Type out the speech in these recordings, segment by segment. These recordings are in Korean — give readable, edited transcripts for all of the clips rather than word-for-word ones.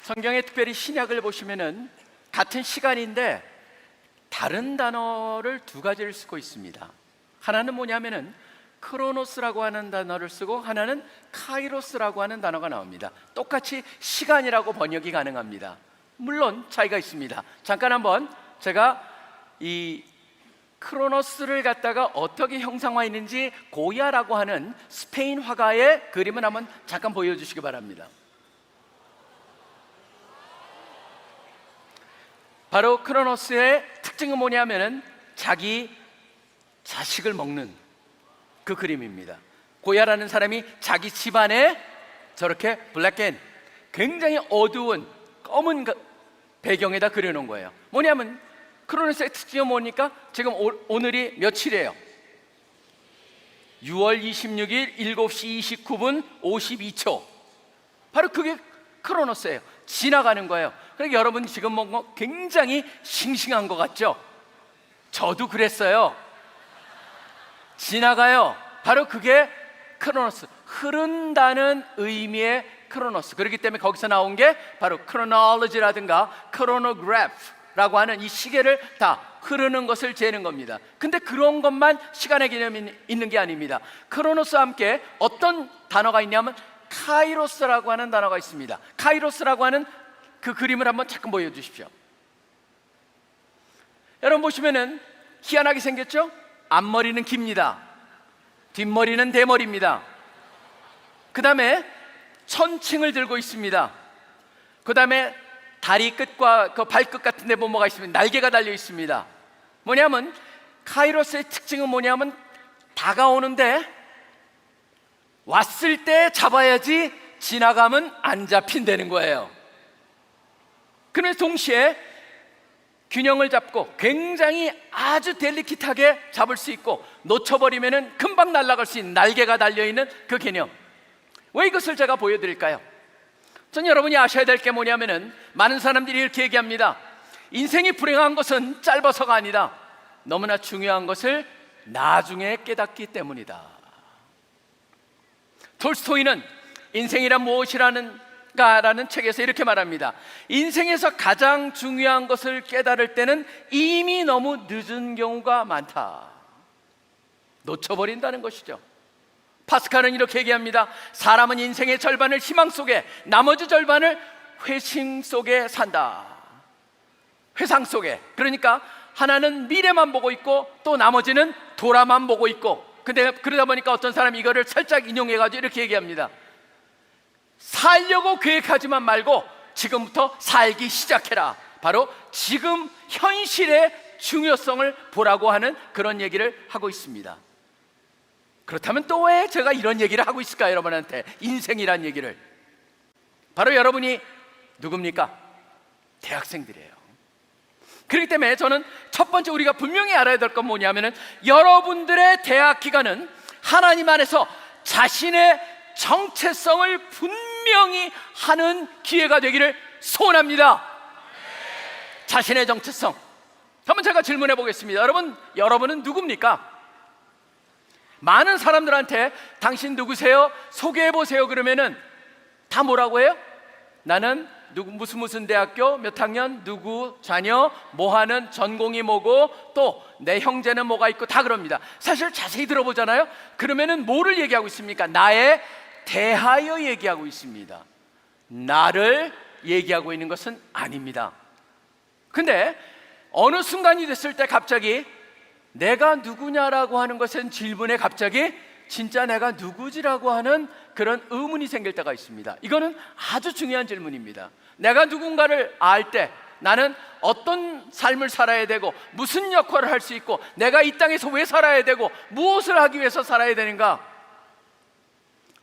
성경에 특별히 신약을 보시면은 같은 시간인데 다른 단어를 두 가지를 쓰고 있습니다. 하나는 뭐냐면은 크로노스라고 하는 단어를 쓰고 하나는 카이로스라고 하는 단어가 나옵니다. 똑같이 시간이라고 번역이 가능합니다. 물론 차이가 있습니다. 잠깐 한번 제가 이 크로노스를 갖다가 어떻게 형상화했는지 고야라고 하는 스페인 화가의 그림을 한번 잠깐 보여주시기 바랍니다. 바로 크로노스의 특징은 뭐냐면은 자기 자식을 먹는 그 그림입니다. 고야라는 사람이 자기 집안에 저렇게 블랙앤 굉장히 어두운 검은 배경에다 그려놓은 거예요. 뭐냐면 크로노스의 특징은 뭐니까 지금 오늘이 며칠이에요? 6월 26일 7시 29분 52초. 바로 그게 크로노스예요. 지나가는 거예요. 그러니까 여러분 지금 뭔가 굉장히 싱싱한 것 같죠? 저도 그랬어요. 지나가요. 바로 그게 크로노스, 흐른다는 의미의 크로노스. 그렇기 때문에 거기서 나온 게 바로 크로놀로지라든가 크로노그래프라고 하는 이 시계를 다 흐르는 것을 재는 겁니다. 근데 그런 것만 시간의 개념이 있는 게 아닙니다. 크로노스와 함께 어떤 단어가 있냐면 카이로스라고 하는 단어가 있습니다. 카이로스라고 하는 그 그림을 한번 잠깐 보여주십시오. 여러분 보시면은 희한하게 생겼죠? 앞머리는 깁니다. 뒷머리는 대머리입니다. 그 다음에 천칭을 들고 있습니다. 그 다음에 다리 끝과 그 발끝 같은 데 뭐가 있습니다. 날개가 달려 있습니다. 뭐냐면 카이로스의 특징은 뭐냐면 다가오는데 왔을 때 잡아야지 지나가면 안 잡힌다는 거예요. 그러면서 동시에 균형을 잡고 굉장히 아주 델리킷하게 잡을 수 있고 놓쳐버리면 금방 날아갈 수 있는 날개가 달려있는 그 개념. 왜 이것을 제가 보여드릴까요? 전 여러분이 아셔야 될 게 뭐냐면은 많은 사람들이 이렇게 얘기합니다. 인생이 불행한 것은 짧아서가 아니다. 너무나 중요한 것을 나중에 깨닫기 때문이다. 톨스토이는 인생이란 무엇이라는 책에서 이렇게 말합니다. 인생에서 가장 중요한 것을 깨달을 때는 이미 너무 늦은 경우가 많다. 놓쳐버린다는 것이죠. 파스칼은 이렇게 얘기합니다. 사람은 인생의 절반을 희망 속에, 나머지 절반을 회심 속에 산다. 회상 속에. 그러니까 하나는 미래만 보고 있고 또 나머지는 돌아만 보고 있고. 근데 그러다 보니까 어떤 사람이 이거를 살짝 인용해가지고 이렇게 얘기합니다. 살려고 계획하지만 말고 지금부터 살기 시작해라. 바로 지금 현실의 중요성을 보라고 하는 그런 얘기를 하고 있습니다. 그렇다면 또 왜 제가 이런 얘기를 하고 있을까요? 여러분한테 인생이란 얘기를. 바로 여러분이 누굽니까? 대학생들이에요. 그렇기 때문에 저는 첫 번째 우리가 분명히 알아야 될 건 뭐냐면은 여러분들의 대학 기간은 하나님 안에서 자신의 정체성을 분명히 하는 기회가 되기를 소원합니다. 자신의 정체성. 한번 제가 질문해 보겠습니다. 여러분은 누굽니까? 많은 사람들한테 당신 누구세요? 소개해 보세요 그러면은 다 뭐라고 해요? 나는 무슨 대학교 몇 학년 누구 자녀 뭐 하는 전공이 뭐고 또 내 형제는 뭐가 있고 다 그럽니다. 사실 자세히 들어보잖아요. 그러면은 뭐를 얘기하고 있습니까? 나에 대하여 얘기하고 있습니다. 나를 얘기하고 있는 것은 아닙니다. 근데 어느 순간이 됐을 때 갑자기 내가 누구냐라고 하는 것은 질문에 갑자기 진짜 내가 누구지라고 하는 그런 의문이 생길 때가 있습니다. 이거는 아주 중요한 질문입니다. 내가 누군가를 알 때 나는 어떤 삶을 살아야 되고 무슨 역할을 할 수 있고 내가 이 땅에서 왜 살아야 되고 무엇을 하기 위해서 살아야 되는가.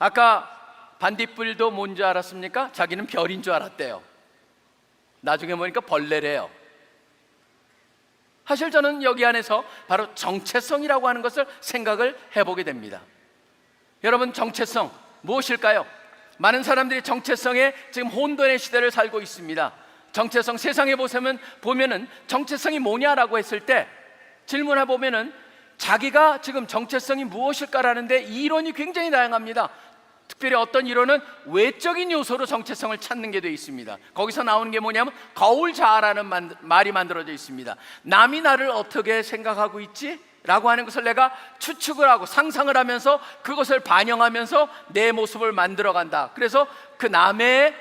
아까 반딧불도 뭔지 알았습니까? 자기는 별인 줄 알았대요. 나중에 보니까 벌레래요. 사실 저는 여기 안에서 바로 정체성이라고 하는 것을 생각을 해보게 됩니다. 여러분 정체성 무엇일까요? 많은 사람들이 정체성에 지금 혼돈의 시대를 살고 있습니다. 정체성 세상에 보면은 정체성이 뭐냐라고 했을 때 질문해 보면은 자기가 지금 정체성이 무엇일까라는데 이론이 굉장히 다양합니다. 특별히 어떤 이론은 외적인 요소로 정체성을 찾는 게 되어 있습니다. 거기서 나오는 게 뭐냐면 거울자아라는 말이 만들어져 있습니다. 남이 나를 어떻게 생각하고 있지? 라고 하는 것을 내가 추측을 하고 상상을 하면서 그것을 반영하면서 내 모습을 만들어간다. 그래서 그 남의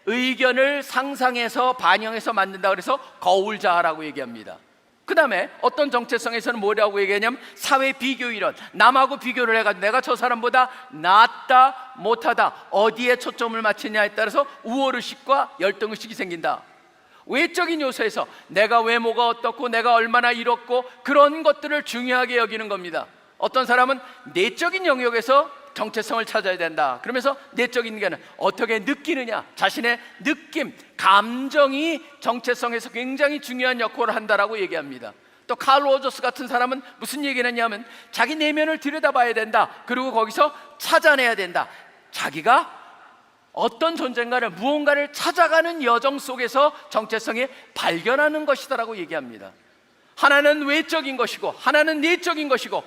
의견을 상상해서 반영해서 만든다. 그래서 거울자아라고 얘기합니다. 그 다음에 어떤 정체성에서는 뭐라고 얘기하냐면 사회 비교 이론, 남하고 비교를 해가지고 내가 저 사람보다 낫다 못하다, 어디에 초점을 맞추냐에 따라서 우월의식과 열등의식이 생긴다. 외적인 요소에서 내가 외모가 어떻고 내가 얼마나 이렇고 그런 것들을 중요하게 여기는 겁니다. 어떤 사람은 내적인 영역에서 정체성을 찾아야 된다. 그러면서 내적인 게 어떻게 느끼느냐, 자신의 느낌, 감정이 정체성에서 굉장히 중요한 역할을 한다라고 얘기합니다. 또 칼 로저스 같은 사람은 무슨 얘기를 했냐면 자기 내면을 들여다봐야 된다. 그리고 거기서 찾아내야 된다. 자기가 어떤 존재인가를, 무언가를 찾아가는 여정 속에서 정체성이 발견하는 것이다라고 얘기합니다. 하나는 외적인 것이고 하나는 내적인 것이고,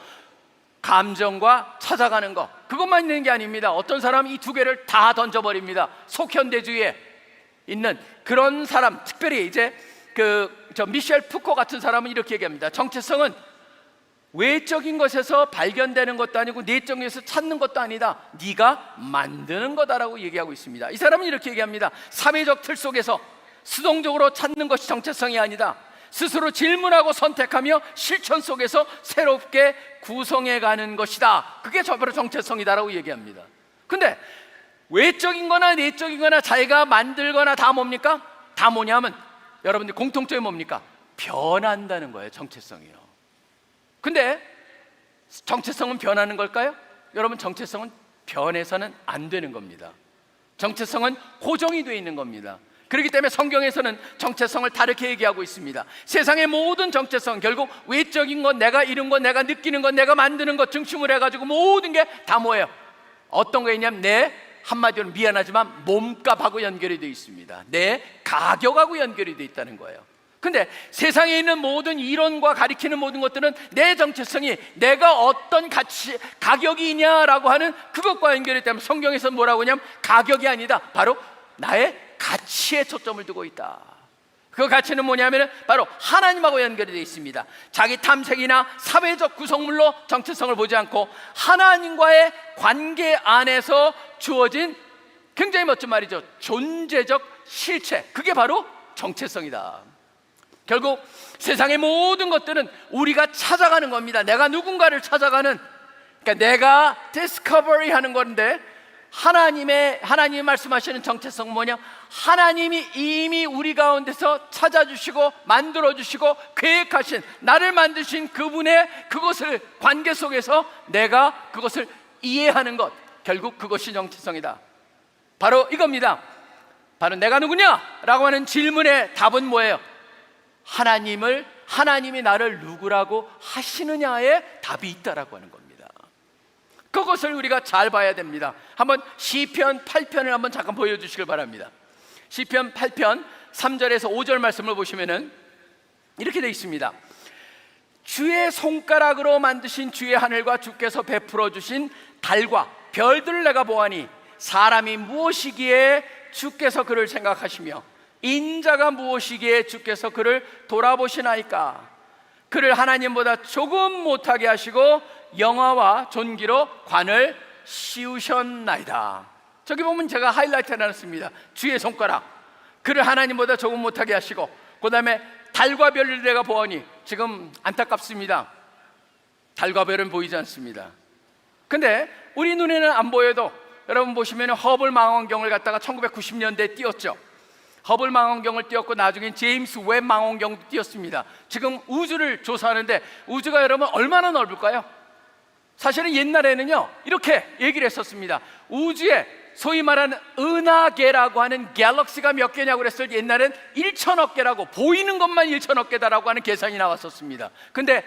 감정과 찾아가는 것, 그것만 있는 게 아닙니다. 어떤 사람은 이 두 개를 다 던져버립니다. 속현대주의에 있는 그런 사람, 특별히 이제 미셸 푸코 같은 사람은 이렇게 얘기합니다. 정체성은 외적인 것에서 발견되는 것도 아니고 내적인 것에서 찾는 것도 아니다. 네가 만드는 거다라고 얘기하고 있습니다. 이 사람은 이렇게 얘기합니다. 사회적 틀 속에서 수동적으로 찾는 것이 정체성이 아니다. 스스로 질문하고 선택하며 실천 속에서 새롭게 구성해가는 것이다. 그게 바로 정체성이다라고 얘기합니다. 근데 외적인 거나 내적인 거나 자기가 만들거나 다 뭡니까? 다 뭐냐면 여러분들 공통점이 뭡니까? 변한다는 거예요. 정체성이요. 근데 정체성은 변하는 걸까요? 여러분, 정체성은 변해서는 안 되는 겁니다. 정체성은 고정이 되어 있는 겁니다. 그렇기 때문에 성경에서는 정체성을 다르게 얘기하고 있습니다. 세상의 모든 정체성, 결국 외적인 것, 내가 이룬 것, 내가 느끼는 것, 내가 만드는 것 중심으로 해가지고 모든 게 다 뭐예요? 어떤 거 있냐면 내, 한마디로 미안하지만 몸값하고 연결이 되어 있습니다. 내 가격하고 연결이 되어 있다는 거예요. 근데 세상에 있는 모든 이론과 가리키는 모든 것들은 내 정체성이 내가 어떤 가격이 있냐라고 하는 그것과 연결이 되면, 성경에서는 뭐라고 하냐면 가격이 아니다, 바로 나의 가치에 초점을 두고 있다. 그 가치는 뭐냐면 바로 하나님하고 연결이 되어 있습니다. 자기 탐색이나 사회적 구성물로 정체성을 보지 않고 하나님과의 관계 안에서 주어진, 굉장히 멋진 말이죠, 존재적 실체, 그게 바로 정체성이다. 결국 세상의 모든 것들은 우리가 찾아가는 겁니다. 내가 누군가를 찾아가는, 그러니까 내가 디스커버리 하는 건데, 하나님이 말씀하시는 정체성은 뭐냐? 하나님이 이미 우리 가운데서 찾아주시고 만들어주시고 계획하신, 나를 만드신 그분의 그것을 관계 속에서 내가 그것을 이해하는 것, 결국 그것이 정체성이다. 바로 이겁니다. 바로 내가 누구냐? 라고 하는 질문의 답은 뭐예요? 하나님이 나를 누구라고 하시느냐에 답이 있다라고 하는 겁니다. 그것을 우리가 잘 봐야 됩니다. 한번 시편 8편을 한번 잠깐 보여주시길 바랍니다. 시편 8편 3절에서 5절 말씀을 보시면은 이렇게 되어 있습니다. 주의 손가락으로 만드신 주의 하늘과 주께서 베풀어 주신 달과 별들을 내가 보아니, 사람이 무엇이기에 주께서 그를 생각하시며 인자가 무엇이기에 주께서 그를 돌아보시나이까. 그를 하나님보다 조금 못하게 하시고 영화와 존귀로 관을 씌우셨나이다. 저기 보면 제가 하이라이트 해놨습니다. 주의 손가락, 그를 하나님보다 조금 못하게 하시고, 그 다음에 달과 별을 내가 보아니, 지금 안타깝습니다. 달과 별은 보이지 않습니다. 근데 우리 눈에는 안 보여도 여러분 보시면 허블 망원경을 갖다가 1990년대에 띄웠죠. 허블 망원경을 띄웠고 나중에 제임스 웹 망원경도 띄웠습니다. 지금 우주를 조사하는데 우주가 여러분 얼마나 넓을까요? 사실은 옛날에는요 이렇게 얘기를 했었습니다. 우주에 소위 말하는 은하계라고 하는 갤럭시가 몇 개냐고 그랬을 때 옛날엔 1천억 개라고, 보이는 것만 1천억 개다라고 하는 계산이 나왔었습니다. 근데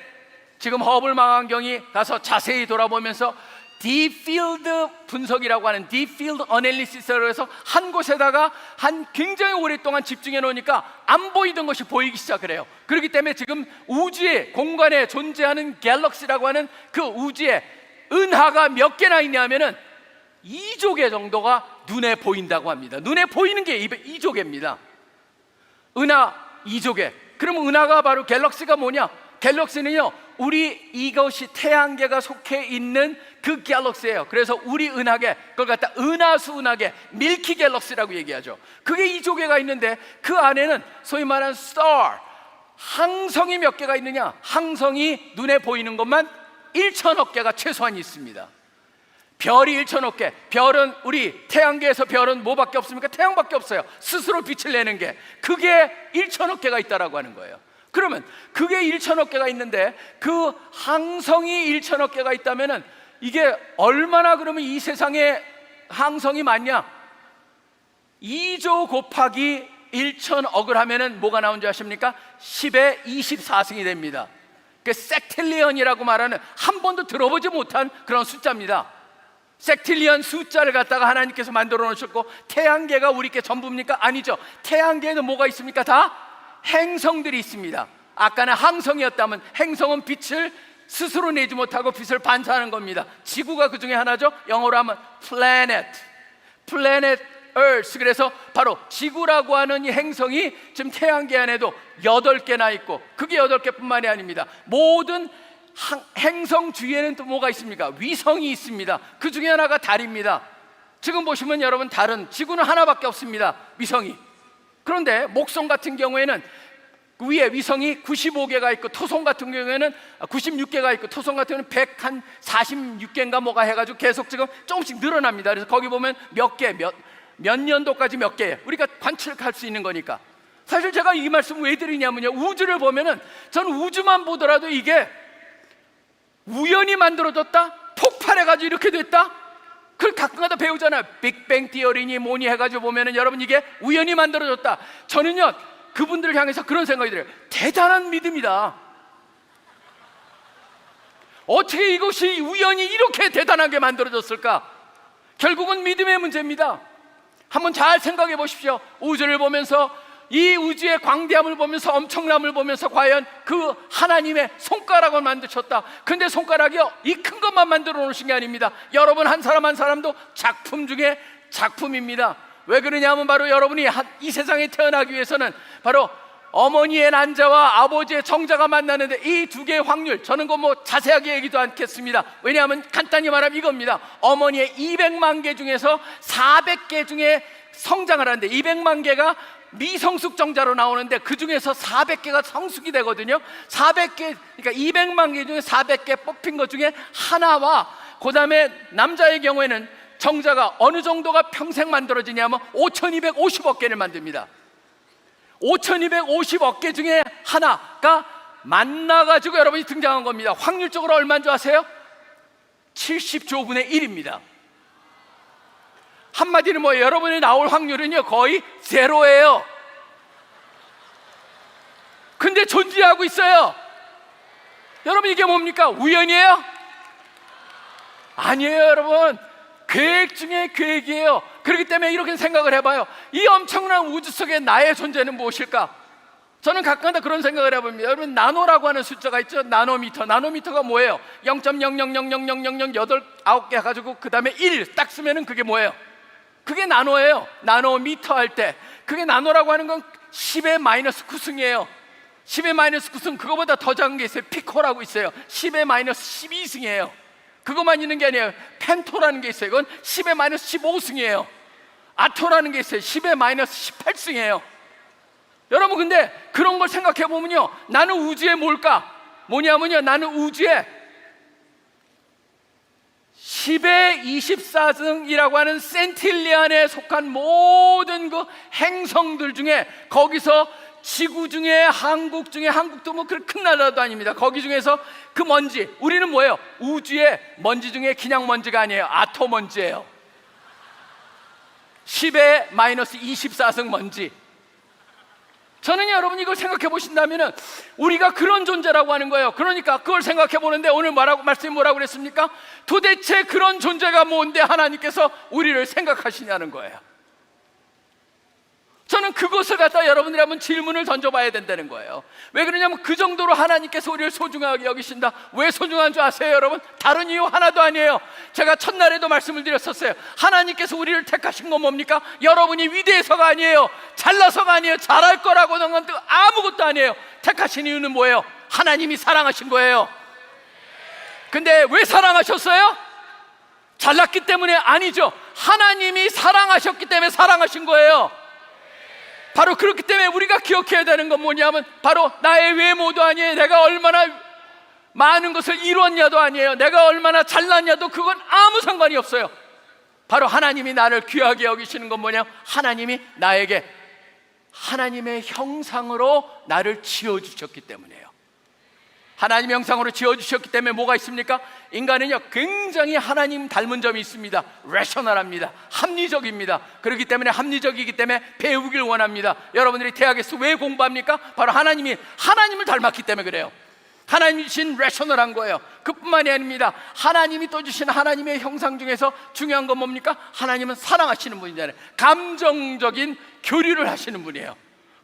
지금 허블 망원경이 가서 자세히 돌아보면서 딥필드 분석이라고 하는 딥필드 어널리시스라고 해서 한 곳에다가 한 굉장히 오랫동안 집중해 놓으니까 안 보이던 것이 보이기 시작을 해요. 그렇기 때문에 지금 우주의 공간에 존재하는 갤럭시라고 하는 그 우주에 은하가 몇 개나 있냐면은 2조개 정도가 눈에 보인다고 합니다. 눈에 보이는 게 2조개입니다. 은하 2조개. 그러면 은하가 바로 갤럭시가 뭐냐? 갤럭시는요, 우리 이것이 태양계가 속해 있는 그 갤럭시예요. 그래서 우리 은하계, 그걸 갖다 은하수 은하계, 밀키 갤럭시라고 얘기하죠. 그게 2조개가 있는데 그 안에는 소위 말하는 스타, 항성이 몇 개가 있느냐? 항성이 눈에 보이는 것만 1천억 개가 최소한 있습니다. 별이 1천억 개. 별은 우리 태양계에서 별은 뭐밖에 없습니까? 태양밖에 없어요. 스스로 빛을 내는 게. 그게 1천억 개가 있다라고 하는 거예요. 그러면 그게 1천억 개가 있는데 그 항성이 1천억 개가 있다면은 이게 얼마나 그러면 이 세상에 항성이 많냐? 2조 곱하기 1천억을 하면은 뭐가 나온 줄 아십니까? 10의 24승이 됩니다. 그 섹틸리언이라고 말하는 한 번도 들어보지 못한 그런 숫자입니다. 섹틸리언 숫자를 갖다가 하나님께서 만들어 놓으셨고, 태양계가 우리께 전부입니까? 아니죠. 태양계에는 뭐가 있습니까? 다 행성들이 있습니다. 아까는 항성이었다면 행성은 빛을 스스로 내지 못하고 빛을 반사하는 겁니다. 지구가 그 중에 하나죠. 영어로 하면 planet Earth. 그래서 바로 지구라고 하는 이 행성이 지금 태양계 안에도 8개나 있고, 그게 8개뿐만이 아닙니다. 모든 행성 주위에는 또 뭐가 있습니까? 위성이 있습니다. 그 중에 하나가 달입니다. 지금 보시면 여러분, 달은, 지구는 하나밖에 없습니다. 위성이. 그런데 목성 같은 경우에는 위에 위성이 95개가 있고, 토성 같은 경우에는 96개가 있고, 토성 같은 경우는 146개인가 뭐가 해가지고 계속 지금 조금씩 늘어납니다. 그래서 거기 보면 몇 년도까지 몇 개, 우리가 관측할 수 있는 거니까. 사실 제가 이 말씀 왜 드리냐면요, 우주를 보면은 저는 우주만 보더라도 이게 우연히 만들어졌다? 폭발해가지고 이렇게 됐다? 그걸 가끔가다 배우잖아요. 빅뱅 티어리니 뭐니 해가지고 보면은 여러분, 이게 우연히 만들어졌다. 저는요, 그분들을 향해서 그런 생각이 들어요. 대단한 믿음이다. 어떻게 이것이 우연히 이렇게 대단하게 만들어졌을까? 결국은 믿음의 문제입니다. 한번 잘 생각해 보십시오. 우주를 보면서, 이 우주의 광대함을 보면서, 엄청남을 보면서 과연 그 하나님의 손가락을 만드셨다. 근데 손가락이요, 이 큰 것만 만들어 놓으신 게 아닙니다. 여러분 한 사람 한 사람도 작품 중에 작품입니다. 왜 그러냐면 바로 여러분이 이 세상에 태어나기 위해서는 바로 어머니의 난자와 아버지의 정자가 만나는데, 이 두 개의 확률, 저는 뭐 자세하게 얘기도 않겠습니다. 왜냐하면 간단히 말하면 이겁니다. 어머니의 200만 개 중에서 400개 중에 성장을 하는데, 200만 개가 미성숙 정자로 나오는데 그 중에서 400개가 성숙이 되거든요. 400개, 그러니까 200만 개 중에 400개 뽑힌 것 중에 하나와, 그 다음에 남자의 경우에는 정자가 어느 정도가 평생 만들어지냐면 5250억 개를 만듭니다. 5250억 개 중에 하나가 만나가지고 여러분이 등장한 겁니다. 확률적으로 얼마인 줄 아세요? 70조분의 1입니다. 한마디로 뭐예요? 여러분이 나올 확률은요, 거의 제로예요. 근데 존재하고 있어요. 여러분, 이게 뭡니까? 우연이에요? 아니에요, 여러분. 계획 중에 계획이에요. 그렇기 때문에 이렇게 생각을 해봐요. 이 엄청난 우주 속에 나의 존재는 무엇일까? 저는 가끔가다 그런 생각을 해봅니다. 여러분, 나노라고 하는 숫자가 있죠. 나노미터. 나노미터가 뭐예요? 0.0000008, 9개 해가지고 그 다음에 1 딱 쓰면은 그게 뭐예요? 그게 나노예요. 나노미터 할 때. 그게 나노라고 하는 건 10의 마이너스 9승이에요. 10의 마이너스 9승, 그거보다 더 작은 게 있어요. 피코라고 있어요. 10의 마이너스 12승이에요. 그것만 있는 게 아니에요. 펜토라는 게 있어요. 이건 10의 마이너스 15승이에요. 아토라는 게 있어요. 10의 마이너스 18승이에요. 여러분, 근데 그런 걸 생각해 보면요, 나는 우주에 뭘까? 뭐냐면요, 나는 우주에 10의 24승이라고 하는 센틸리안에 속한 모든 그 행성들 중에, 거기서 지구 중에, 한국 중에, 한국도 뭐 큰 나라도 아닙니다. 거기 중에서 그 먼지, 우리는 뭐예요? 우주의 먼지 중에 그냥 먼지가 아니에요. 아토 먼지예요. 10의 마이너스 24승 먼지. 저는 여러분, 이걸 생각해 보신다면 우리가 그런 존재라고 하는 거예요. 그러니까 그걸 생각해 보는데, 오늘 말씀이 뭐라고 그랬습니까? 도대체 그런 존재가 뭔데 하나님께서 우리를 생각하시냐는 거예요. 저는 그것을 갖다 여러분들이 한번 질문을 던져봐야 된다는 거예요. 왜 그러냐면 그 정도로 하나님께서 우리를 소중하게 여기신다. 왜 소중한 줄 아세요 여러분? 다른 이유 하나도 아니에요. 제가 첫날에도 말씀을 드렸었어요. 하나님께서 우리를 택하신 건 뭡니까? 여러분이 위대해서가 아니에요. 잘나서가 아니에요. 잘할 거라고 하는 건 아무것도 아니에요. 택하신 이유는 뭐예요? 하나님이 사랑하신 거예요. 근데 왜 사랑하셨어요? 잘났기 때문에 아니죠. 하나님이 사랑하셨기 때문에 사랑하신 거예요. 바로 그렇기 때문에 우리가 기억해야 되는 건 뭐냐면 바로 나의 외모도 아니에요. 내가 얼마나 많은 것을 이뤘냐도 아니에요. 내가 얼마나 잘났냐도 그건 아무 상관이 없어요. 바로 하나님이 나를 귀하게 여기시는 건 뭐냐? 하나님이 나에게 하나님의 형상으로 나를 지어주셨기 때문이에요. 하나님의 형상으로 지어주셨기 때문에 뭐가 있습니까? 인간은요 굉장히 하나님 닮은 점이 있습니다. 레셔널합니다. 합리적입니다. 그렇기 때문에 합리적이기 때문에 배우길 원합니다. 여러분들이 대학에서 왜 공부합니까? 바로 하나님을 닮았기 때문에 그래요. 하나님이 주신 레셔널한 거예요. 그뿐만이 아닙니다. 하나님이 또 주신 하나님의 형상 중에서 중요한 건 뭡니까? 하나님은 사랑하시는 분이잖아요. 감정적인 교류를 하시는 분이에요.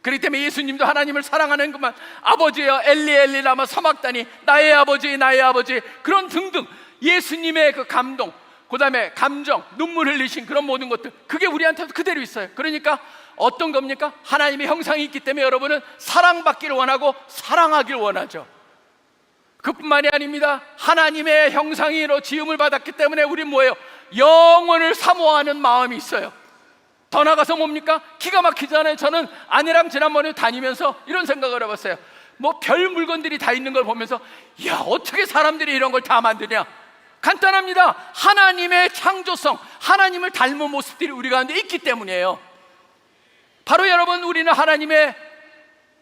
그렇기 때문에 예수님도 하나님을 사랑하는 것만 아버지여 엘리 엘리 라마 사막다니 나의 아버지 나의 아버지 그런 등등 예수님의 그 감동 그 다음에 감정 눈물 흘리신 그런 모든 것들 그게 우리한테도 그대로 있어요. 그러니까 어떤 겁니까? 하나님의 형상이 있기 때문에 여러분은 사랑받기를 원하고 사랑하길 원하죠. 그뿐만이 아닙니다. 하나님의 형상으로 지음을 받았기 때문에 우리는 뭐예요? 영원을 사모하는 마음이 있어요. 더 나가서 뭡니까? 기가 막히잖아요. 저는 아내랑 지난번에 다니면서 이런 생각을 해봤어요. 뭐 별 물건들이 다 있는 걸 보면서 야 어떻게 사람들이 이런 걸 다 만드냐? 간단합니다. 하나님의 창조성, 하나님을 닮은 모습들이 우리 가운데 있기 때문이에요. 바로 여러분 우리는 하나님의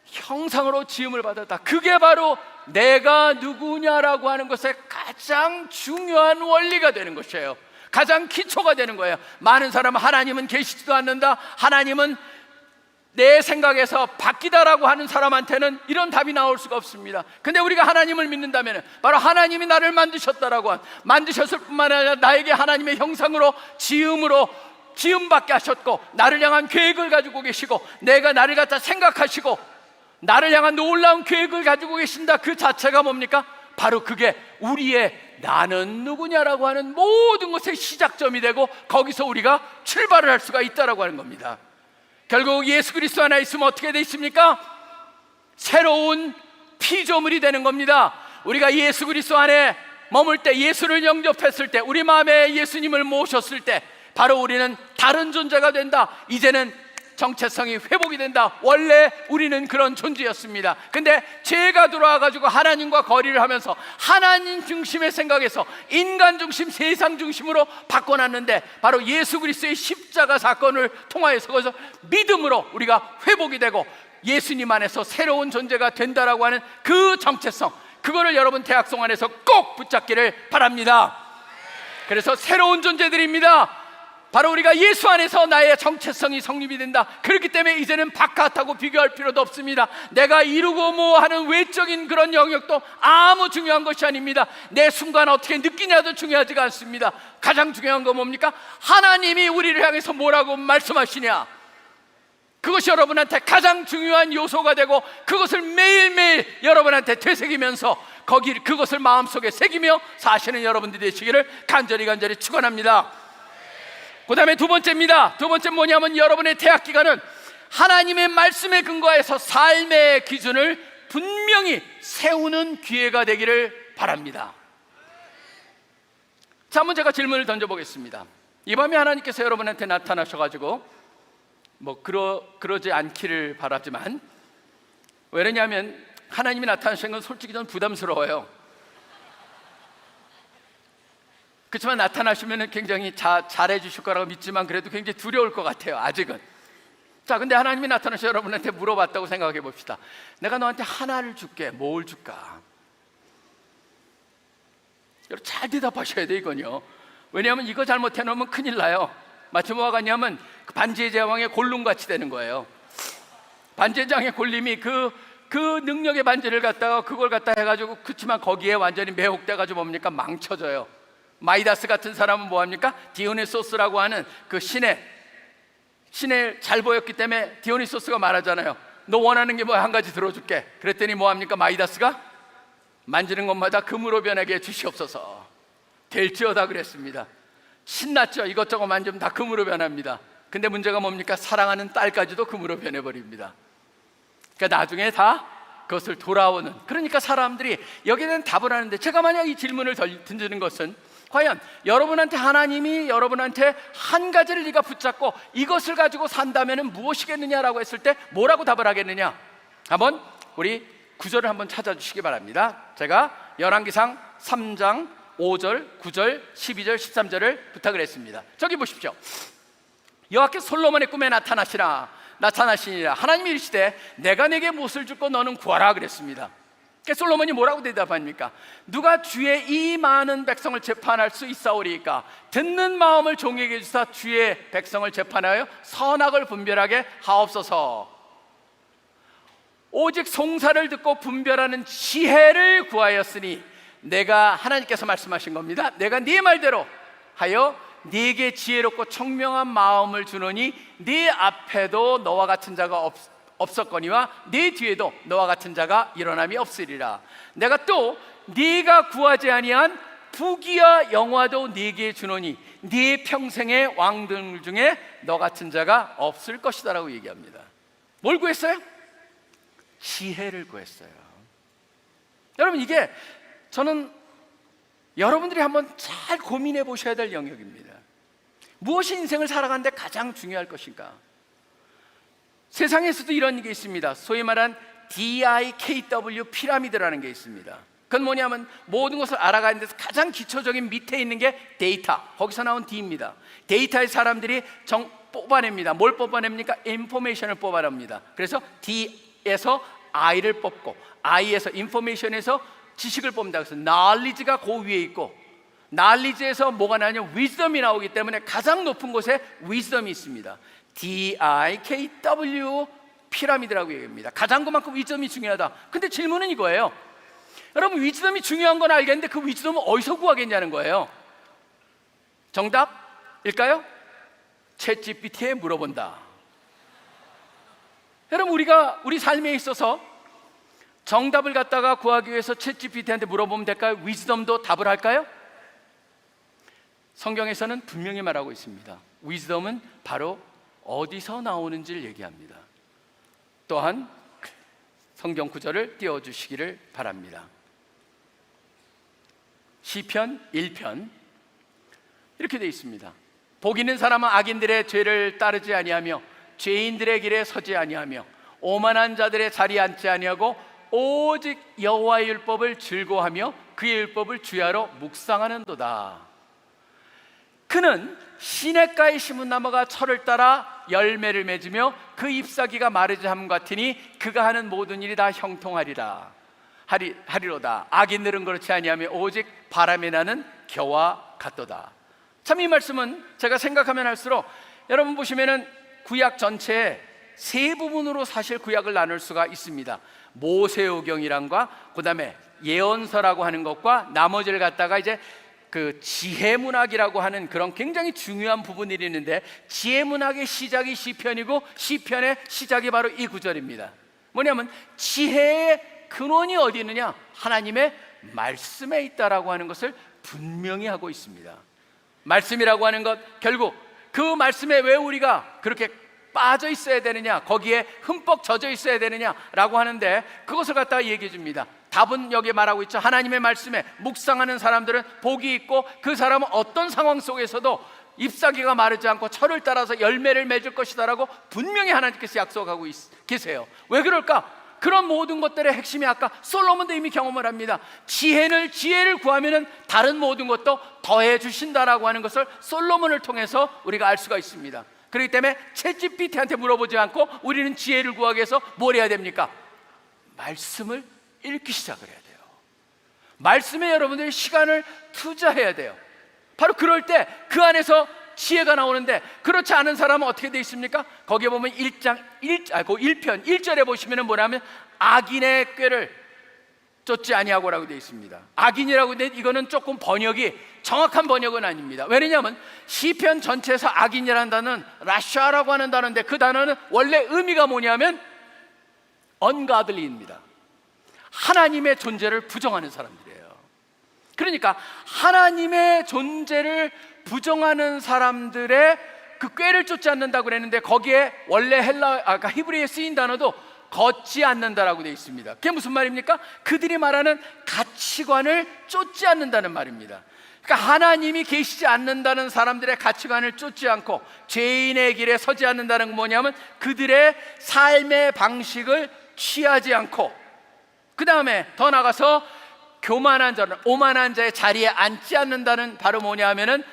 형상으로 지음을 받았다. 그게 바로 내가 누구냐라고 하는 것의 가장 중요한 원리가 되는 것이에요. 가장 기초가 되는 거예요. 많은 사람은 하나님은 계시지도 않는다, 하나님은 내 생각에서 바뀌다라고 하는 사람한테는 이런 답이 나올 수가 없습니다. 근데 우리가 하나님을 믿는다면 바로 하나님이 나를 만드셨다라고 만드셨을 뿐만 아니라 나에게 하나님의 형상으로 지음받게 하셨고 나를 향한 계획을 가지고 계시고 내가 나를 갖다 생각하시고 나를 향한 놀라운 계획을 가지고 계신다. 그 자체가 뭡니까? 바로 그게 우리의 나는 누구냐라고 하는 모든 것의 시작점이 되고 거기서 우리가 출발을 할 수가 있다라고 하는 겁니다. 결국 예수 그리스도 안에 있으면 어떻게 돼 있습니까? 새로운 피조물이 되는 겁니다. 우리가 예수 그리스도 안에 머물 때, 예수를 영접했을 때, 우리 마음에 예수님을 모셨을 때 바로 우리는 다른 존재가 된다. 이제는 정체성이 회복이 된다. 원래 우리는 그런 존재였습니다. 근데 죄가 들어와가지고 하나님과 거리를 하면서 하나님 중심의 생각에서 인간 중심, 세상 중심으로 바꿔놨는데 바로 예수 그리스도의 십자가 사건을 통하여서 거기서 믿음으로 우리가 회복이 되고 예수님 안에서 새로운 존재가 된다라고 하는 그 정체성, 그거를 여러분 대학송 안에서 꼭 붙잡기를 바랍니다. 그래서 새로운 존재들입니다. 바로 우리가 예수 안에서 나의 정체성이 성립이 된다. 그렇기 때문에 이제는 바깥하고 비교할 필요도 없습니다. 내가 이루고 뭐 하는 외적인 그런 영역도 아무 중요한 것이 아닙니다. 내 순간 어떻게 느끼냐도 중요하지가 않습니다. 가장 중요한 건 뭡니까? 하나님이 우리를 향해서 뭐라고 말씀하시냐, 그것이 여러분한테 가장 중요한 요소가 되고 그것을 매일매일 여러분한테 되새기면서 그것을 마음속에 새기며 사시는 여러분들이 되시기를 간절히 축원합니다. 그 다음에 두 번째입니다. 두 번째 뭐냐면 여러분의 대학 기간은 하나님의 말씀에 근거해서 삶의 기준을 분명히 세우는 기회가 되기를 바랍니다. 자, 한번 제가 질문을 던져보겠습니다. 이 밤에 하나님께서 여러분한테 나타나셔가지고 그러지 않기를 바라지만, 왜냐하면 하나님이 나타나신 건 솔직히 좀 부담스러워요. 그렇지만 나타나시면 굉장히 잘해 주실 거라고 믿지만 그래도 굉장히 두려울 것 같아요, 아직은. 자, 근데 하나님이 나타나셔서 여러분한테 물어봤다고 생각해 봅시다. 내가 너한테 하나를 줄게, 뭘 줄까? 여러분 잘 대답하셔야 돼, 이건요. 왜냐하면 이거 잘못해 놓으면 큰일 나요. 마치 뭐가 같냐면 그 반지의 제왕의 골룸같이 되는 거예요. 반지의 제왕의 골림이 그 능력의 반지를 갖다가 그걸 갖다 해가지고, 그렇지만 거기에 완전히 매혹돼가지고 뭡니까? 망쳐져요. 마이다스 같은 사람은 뭐합니까? 디오네소스라고 하는 그 신의 신에 잘 보였기 때문에 디오니소스가 말하잖아요. 너 원하는 게 뭐야? 한 가지 들어줄게. 그랬더니 뭐합니까? 마이다스가 만지는 것마다 금으로 변하게 주시옵소서. 될지어다 그랬습니다. 신났죠. 이것저것 만지면 다 금으로 변합니다. 근데 문제가 뭡니까? 사랑하는 딸까지도 금으로 변해버립니다. 그러니까 나중에 다 그것을 돌아오는, 그러니까 사람들이 여기에 대한 답을 하는데, 제가 만약 이 질문을 던지는 것은, 과연 여러분한테 하나님이 여러분한테 한 가지를 네가 붙잡고 이것을 가지고 산다면 무엇이겠느냐라고 했을 때 뭐라고 답을 하겠느냐? 한번 우리 구절을 한번 찾아주시기 바랍니다. 제가 열왕기상 3장 5절, 9절, 12절, 13절을 부탁을 했습니다. 저기 보십시오. 여호와께서 솔로몬의 꿈에 나타나시니라. 하나님이 이르시되 내가 내게 무엇을 주고 너는 구하라 그랬습니다. 그러니까 솔로몬이 뭐라고 대답합니까? 누가 주의 이 많은 백성을 재판할 수 있사오리이까? 듣는 마음을 종에게 주사 주의 백성을 재판하여 선악을 분별하게 하옵소서. 오직 송사를 듣고 분별하는 지혜를 구하였으니, 내가, 하나님께서 말씀하신 겁니다. 내가 네 말대로 하여 네게 지혜롭고 총명한 마음을 주노니 네 앞에도 너와 같은 자가 없었거니와 네 뒤에도 너와 같은 자가 일어남이 없으리라. 내가 또 네가 구하지 아니한 부귀와 영화도 네게 주노니 네 평생의 왕들 중에 너 같은 자가 없을 것이다 라고 얘기합니다. 뭘 구했어요? 지혜를 구했어요. 여러분, 이게 저는 여러분들이 한번 잘 고민해 보셔야 될 영역입니다. 무엇이 인생을 살아가는데 가장 중요할 것인가? 세상에서도 이런 게 있습니다. 소위 말한 DIKW 피라미드라는 게 있습니다. 그건 뭐냐면 모든 것을 알아가는 데서 가장 기초적인 밑에 있는 게 데이터, 거기서 나온 D입니다. 데이터의 사람들이 뽑아냅니다. 뭘 뽑아냅니까? 인포메이션을 뽑아냅니다. 그래서 D에서 I를 뽑고, I에서 인포메이션에서 지식을 뽑는다. 그래서 knowledge가 그 위에 있고, knowledge에서 뭐가 나냐면 wisdom이 나오기 때문에 가장 높은 곳에 wisdom이 있습니다. DIKW 피라미드라고 얘기합니다. 가장 그만큼 wisdom이 중요하다. 근데 질문은 이거예요. 여러분, wisdom이 중요한 건 알겠는데 그 wisdom은 어디서 구하겠냐는 거예요. 정답일까요? 챗GPT에 물어본다. 여러분, 우리가 우리 삶에 있어서 정답을 갖다가 구하기 위해서 챗GPT한테 물어보면 될까요? 위즈덤도 답을 할까요? 성경에서는 분명히 말하고 있습니다. 위즈덤은 바로 어디서 나오는지를 얘기합니다. 또한 성경 구절을 띄워주시기를 바랍니다. 시편 1편 이렇게 되어 있습니다. 복 있는 사람은 악인들의 죄를 따르지 아니하며 죄인들의 길에 서지 아니하며 오만한 자들의 자리에 앉지 아니하고 오직 여호와의 율법을 즐거워하며 그의 율법을 주야로 묵상하는도다. 그는 시냇가에 심은 나무가 철을 따라 열매를 맺으며 그 잎사귀가 마르지 함 같으니 그가 하는 모든 일이 다 형통하리로다. 악인들은 그렇지 아니하며 오직 바람에 나는 겨와 같도다. 참, 이 말씀은 제가 생각하면 할수록 여러분 보시면은 구약 전체에 세 부분으로 사실 구약을 나눌 수가 있습니다. 모세오경이란과 그 다음에 예언서라고 하는 것과 나머지를 갖다가 이제 그 지혜문학이라고 하는 그런 굉장히 중요한 부분들이 있는데, 지혜문학의 시작이 시편이고 시편의 시작이 바로 이 구절입니다. 뭐냐면 지혜의 근원이 어디 있느냐? 하나님의 말씀에 있다라고 하는 것을 분명히 하고 있습니다. 말씀이라고 하는 것, 결국 그 말씀에 왜 우리가 그렇게 빠져 있어야 되느냐, 거기에 흠뻑 젖어 있어야 되느냐라고 하는데, 그것을 갖다가 얘기해 줍니다. 답은 여기에 말하고 있죠. 하나님의 말씀에 묵상하는 사람들은 복이 있고 그 사람은 어떤 상황 속에서도 잎사귀가 마르지 않고 철을 따라서 열매를 맺을 것이다라고 분명히 하나님께서 약속하고 계세요. 왜 그럴까? 그런 모든 것들의 핵심이 아까 솔로몬도 이미 경험을 합니다. 지혜를 구하면은 다른 모든 것도 더해 주신다라고 하는 것을 솔로몬을 통해서 우리가 알 수가 있습니다. 그렇기 때문에 챗GPT한테 물어보지 않고 우리는 지혜를 구하기 위해서 뭘 해야 됩니까? 말씀을 읽기 시작을 해야 돼요. 말씀에 여러분들이 시간을 투자해야 돼요. 바로 그럴 때 그 안에서 지혜가 나오는데, 그렇지 않은 사람은 어떻게 되어 있습니까? 거기에 보면 1편 1절에 보시면 뭐냐면 악인의 꾀를 쫓지 아니하고라고 되어 있습니다. 악인이라고 되어 이거는 조금 번역이 정확한 번역은 아닙니다. 왜냐하면 시편 전체에서 악인이라는 단어는 라샤라고 하는 단어인데 그 단어는 원래 의미가 뭐냐면 ungodly입니다. 하나님의 존재를 부정하는 사람들이에요. 그러니까 하나님의 존재를 부정하는 사람들의 그 꾀를 쫓지 않는다고 그랬는데 거기에 원래 히브리어에 쓰인 단어도 걷지 않는다라고 되어 있습니다. 그게 무슨 말입니까? 그들이 말하는 가치관을 쫓지 않는다는 말입니다. 그러니까 하나님이 계시지 않는다는 사람들의 가치관을 쫓지 않고 죄인의 길에 서지 않는다는 건 뭐냐면 그들의 삶의 방식을 취하지 않고, 그 다음에 더 나가서 교만한 자는 오만한 자의 자리에 앉지 않는다는 바로 뭐냐면은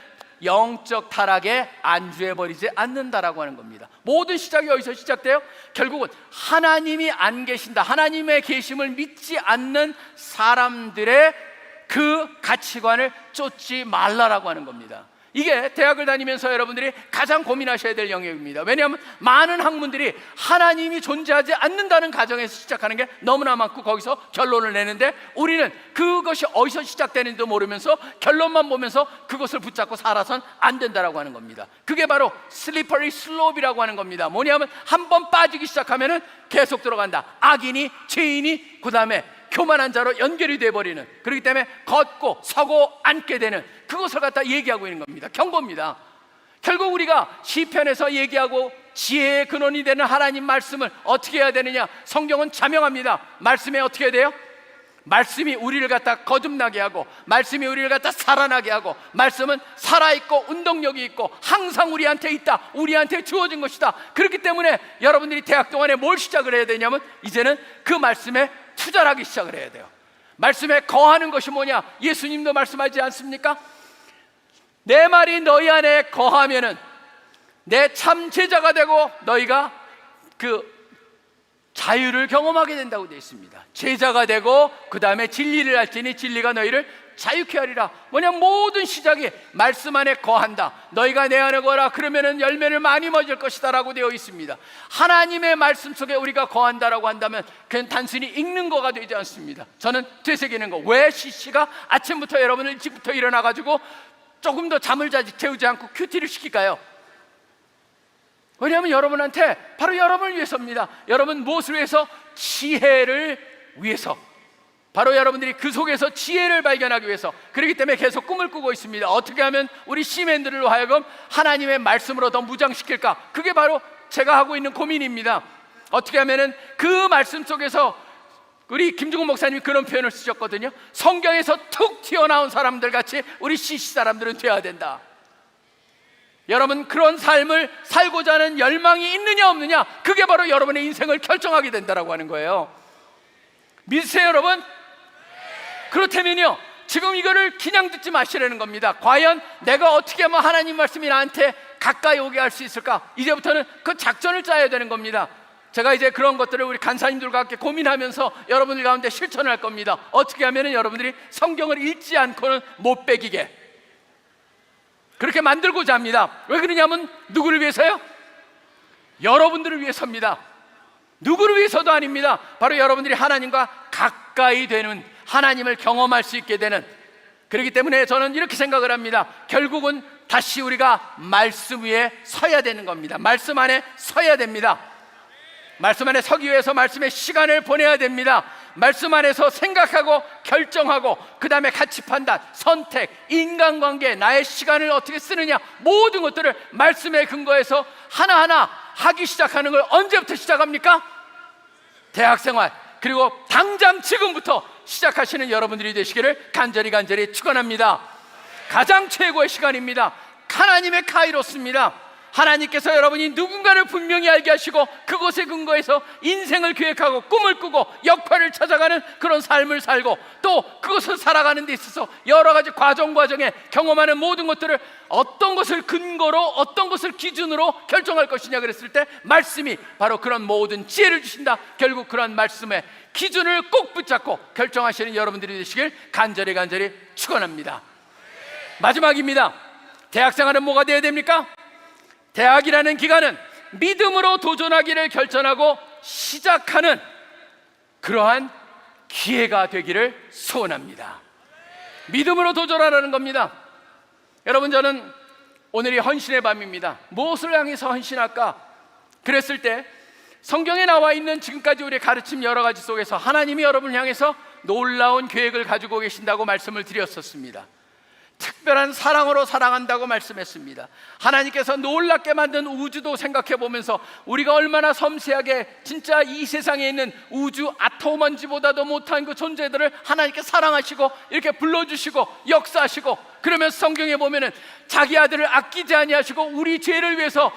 영적 타락에 안주해버리지 않는다라고 하는 겁니다. 모든 시작이 어디서 시작돼요? 결국은 하나님이 안 계신다, 하나님의 계심을 믿지 않는 사람들의 그 가치관을 쫓지 말라라고 하는 겁니다. 이게 대학을 다니면서 여러분들이 가장 고민하셔야 될 영역입니다. 왜냐하면 많은 학문들이 하나님이 존재하지 않는다는 가정에서 시작하는 게 너무나 많고 거기서 결론을 내는데 우리는 그것이 어디서 시작되는지도 모르면서 결론만 보면서 그것을 붙잡고 살아선 안 된다라고 하는 겁니다. 그게 바로 슬리퍼리 슬롭이라고 하는 겁니다. 뭐냐면 한번 빠지기 시작하면은 계속 들어간다. 악인이, 죄인이, 그 다음에 교만한 자로 연결이 되어버리는, 그렇기 때문에 걷고 서고 앉게 되는 그것을 갖다 얘기하고 있는 겁니다. 경고입니다. 결국 우리가 시편에서 얘기하고 지혜의 근원이 되는 하나님 말씀을 어떻게 해야 되느냐? 성경은 자명합니다. 말씀에 어떻게 해야 돼요? 말씀이 우리를 갖다 거듭나게 하고, 말씀이 우리를 갖다 살아나게 하고, 말씀은 살아있고 운동력이 있고 항상 우리한테 있다, 우리한테 주어진 것이다. 그렇기 때문에 여러분들이 대학 동안에 뭘 시작을 해야 되냐면 이제는 그 말씀에 투자를 하기 시작을 해야 돼요. 말씀에 거하는 것이 뭐냐? 예수님도 말씀하지 않습니까? 내 말이 너희 안에 거하면은 내 참 제자가 되고 너희가 그 자유를 경험하게 된다고 되어 있습니다. 제자가 되고 그 다음에 진리를 알지니 진리가 너희를 자유케 하리라. 뭐냐, 모든 시작이 말씀 안에 거한다. 너희가 내 안에 거하라. 그러면은 열매를 많이 맺을 것이다 라고 되어 있습니다. 하나님의 말씀 속에 우리가 거한다라고 한다면 그냥 단순히 읽는 거가 되지 않습니다. 저는 되새기는 거. 왜 CC가 아침부터 여러분을 일찍부터 일어나가지고 조금 더 잠을 재우지 않고 큐티를 시킬까요? 왜냐하면 여러분한테, 바로 여러분을 위해서입니다. 여러분 무엇을 위해서? 지혜를 위해서. 바로 여러분들이 그 속에서 지혜를 발견하기 위해서. 그렇기 때문에 계속 꿈을 꾸고 있습니다. 어떻게 하면 우리 시민들로 하여금 하나님의 말씀으로 더 무장시킬까? 그게 바로 제가 하고 있는 고민입니다. 어떻게 하면은 그 말씀 속에서, 우리 김중훈 목사님이 그런 표현을 쓰셨거든요. 성경에서 툭 튀어나온 사람들 같이 우리 CC 사람들은 되어야 된다. 여러분, 그런 삶을 살고자 하는 열망이 있느냐 없느냐, 그게 바로 여러분의 인생을 결정하게 된다라고 하는 거예요. 믿으세요 여러분? 그렇다면요, 지금 이거를 그냥 듣지 마시라는 겁니다. 과연 내가 어떻게 하면 하나님 말씀이 나한테 가까이 오게 할 수 있을까? 이제부터는 그 작전을 짜야 되는 겁니다. 제가 이제 그런 것들을 우리 간사님들과 함께 고민하면서 여러분들 가운데 실천을 할 겁니다. 어떻게 하면 여러분들이 성경을 읽지 않고는 못 배기게 그렇게 만들고자 합니다. 왜 그러냐면 누구를 위해서요? 여러분들을 위해서입니다. 누구를 위해서도 아닙니다. 바로 여러분들이 하나님과 가까이 되는, 하나님을 경험할 수 있게 되는. 그렇기 때문에 저는 이렇게 생각을 합니다. 결국은 다시 우리가 말씀 위에 서야 되는 겁니다. 말씀 안에 서야 됩니다. 말씀 안에 서기 위해서 말씀의 시간을 보내야 됩니다. 말씀 안에서 생각하고 결정하고 그 다음에 가치 판단, 선택, 인간관계, 나의 시간을 어떻게 쓰느냐, 모든 것들을 말씀에 근거해서 하나하나 하기 시작하는 걸 언제부터 시작합니까? 대학생활, 그리고 당장 지금부터 시작하시는 여러분들이 되시기를 간절히 축원합니다. 가장 최고의 시간입니다. 하나님의 카이로스입니다. 하나님께서 여러분이 누군가를 분명히 알게 하시고 그것에 근거해서 인생을 계획하고 꿈을 꾸고 역할을 찾아가는 그런 삶을 살고, 또 그것을 살아가는 데 있어서 여러 가지 과정에 경험하는 모든 것들을 어떤 것을 근거로, 어떤 것을 기준으로 결정할 것이냐 그랬을 때 말씀이 바로 그런 모든 지혜를 주신다. 결국 그런 말씀의 기준을 꼭 붙잡고 결정하시는 여러분들이 되시길 간절히 축원합니다. 마지막입니다. 대학생활은 뭐가 되어야 됩니까? 대학이라는 기간은 믿음으로 도전하기를 결정하고 시작하는 그러한 기회가 되기를 소원합니다. 믿음으로 도전하라는 겁니다. 여러분, 저는 오늘이 헌신의 밤입니다. 무엇을 향해서 헌신할까? 그랬을 때 성경에 나와 있는 지금까지 우리의 가르침 여러 가지 속에서 하나님이 여러분을 향해서 놀라운 계획을 가지고 계신다고 말씀을 드렸었습니다. 특별한 사랑으로 사랑한다고 말씀했습니다. 하나님께서 놀랍게 만든 우주도 생각해 보면서 우리가 얼마나 섬세하게 진짜 이 세상에 있는 우주 아토먼지보다도 못한 그 존재들을 하나님께 사랑하시고 이렇게 불러주시고 역사하시고, 그러면서 성경에 보면은 자기 아들을 아끼지 아니하시고 우리 죄를 위해서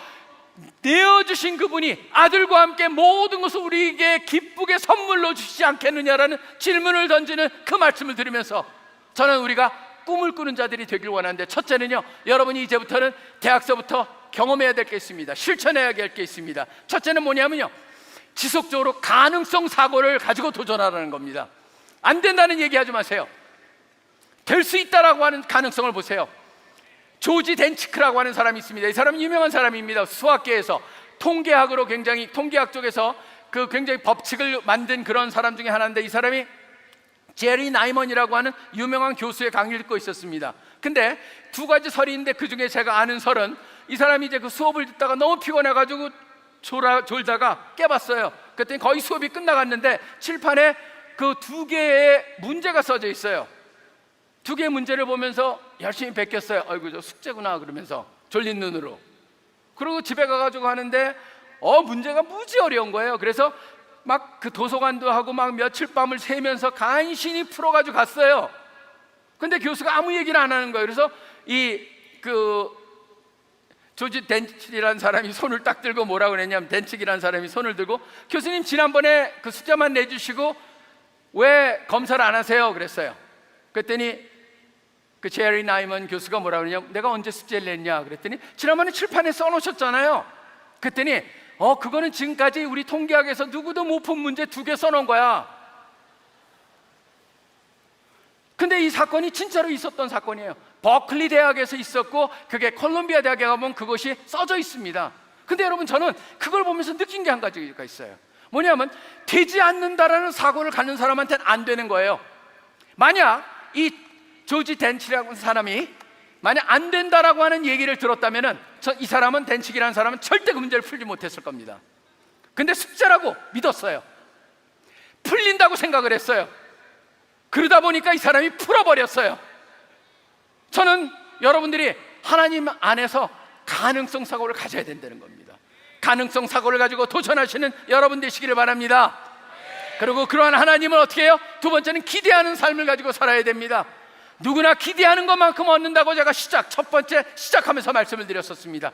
내어주신 그분이 아들과 함께 모든 것을 우리에게 기쁘게 선물로 주시지 않겠느냐라는 질문을 던지는 그 말씀을 들으면서 저는 우리가 꿈을 꾸는 자들이 되길 원하는데, 첫째는요, 여러분이 이제부터는 대학서부터 경험해야 될 게 있습니다. 실천해야 될 게 있습니다. 첫째는 뭐냐면요, 지속적으로 가능성 사고를 가지고 도전하라는 겁니다. 안 된다는 얘기하지 마세요. 될 수 있다라고 하는 가능성을 보세요. 조지 덴치크라고 하는 사람이 있습니다. 이 사람은 유명한 사람입니다. 수학계에서 통계학으로 굉장히, 통계학 쪽에서 그 굉장히 법칙을 만든 그런 사람 중에 하나인데, 이 사람이 제리 나이먼이라고 하는 유명한 교수의 강의를 듣고 있었습니다. 근데 두 가지 설이 있는데 그 중에 제가 아는 설은, 이 사람이 이제 그 수업을 듣다가 너무 피곤해가지고 졸다가 깨봤어요. 그랬더니 거의 수업이 끝나갔는데 칠판에 그 두 개의 문제가 써져 있어요. 두 개의 문제를 보면서 열심히 베꼈어요. 아이고, 저 숙제구나 그러면서 졸린 눈으로. 그리고 집에 가가지고 하는데 문제가 무지 어려운 거예요. 그래서 막 그 도서관도 하고 막 며칠 밤을 새면서 간신히 풀어가지고 갔어요. 근데 교수가 아무 얘기를 안 하는 거예요. 그래서 조지 덴치라는 사람이 손을 딱 들고 뭐라고 그랬냐면, 덴치기라는 사람이 손을 들고, 교수님 지난번에 그 숫자만 내주시고 왜 검사를 안 하세요? 그랬어요. 그랬더니 그 제리 나이먼 교수가 뭐라고 그러냐, 내가 언제 숙제를 냈냐 그랬더니, 지난번에 칠판에 써놓으셨잖아요. 그랬더니 그거는 지금까지 우리 통계학에서 누구도 못 푼 문제 2개 써놓은 거야. 근데 이 사건이 진짜로 있었던 사건이에요. 버클리 대학에서 있었고, 그게 콜롬비아 대학에 가면 그것이 써져 있습니다. 근데 여러분, 저는 그걸 보면서 느낀 게 한 가지가 있어요. 뭐냐면, 되지 않는다라는 사고를 갖는 사람한테는 안 되는 거예요. 만약 이 조지 덴치라고 하는 사람이 만약 안 된다라고 하는 얘기를 들었다면은, 이 사람은, 덴치기라는 사람은 절대 그 문제를 풀지 못했을 겁니다. 근데 숙제라고 믿었어요. 풀린다고 생각을 했어요. 그러다 보니까 이 사람이 풀어버렸어요. 저는 여러분들이 하나님 안에서 가능성 사고를 가져야 된다는 겁니다. 가능성 사고를 가지고 도전하시는 여러분 되시기를 바랍니다. 그리고 그러한 하나님을 어떻게 해요? 두 번째는 기대하는 삶을 가지고 살아야 됩니다. 누구나 기대하는 것만큼 얻는다고 제가 첫 번째 시작하면서 말씀을 드렸었습니다.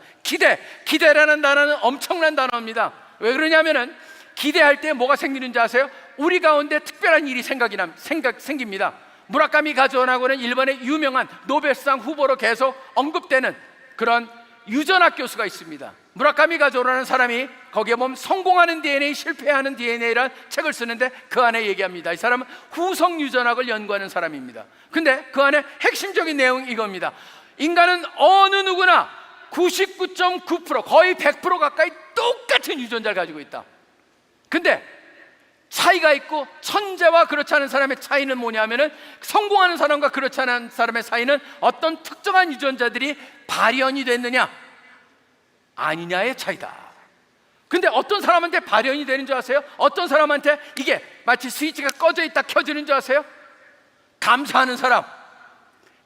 기대라는 단어는 엄청난 단어입니다. 왜 그러냐면은, 기대할 때 뭐가 생기는지 아세요? 우리 가운데 특별한 일이 생깁니다. 무라카미 가조라고는 일본의 유명한 노벨상 후보로 계속 언급되는 그런 유전학 교수가 있습니다. 무라카미 가조라는 사람이 거기에 보면 성공하는 DNA, 실패하는 DNA라는 책을 쓰는데 그 안에 얘기합니다. 이 사람은 후성 유전학을 연구하는 사람입니다. 근데 그 안에 핵심적인 내용이 이겁니다. 인간은 어느 누구나 99.9% 거의 100% 가까이 똑같은 유전자를 가지고 있다. 근데 차이가 있고, 천재와 그렇지 않은 사람의 차이는 뭐냐면은, 성공하는 사람과 그렇지 않은 사람의 사이는 어떤 특정한 유전자들이 발현이 됐느냐 아니냐의 차이다. 근데 어떤 사람한테 발현이 되는 줄 아세요? 어떤 사람한테 이게 마치 스위치가 꺼져 있다 켜지는 줄 아세요? 감사하는 사람,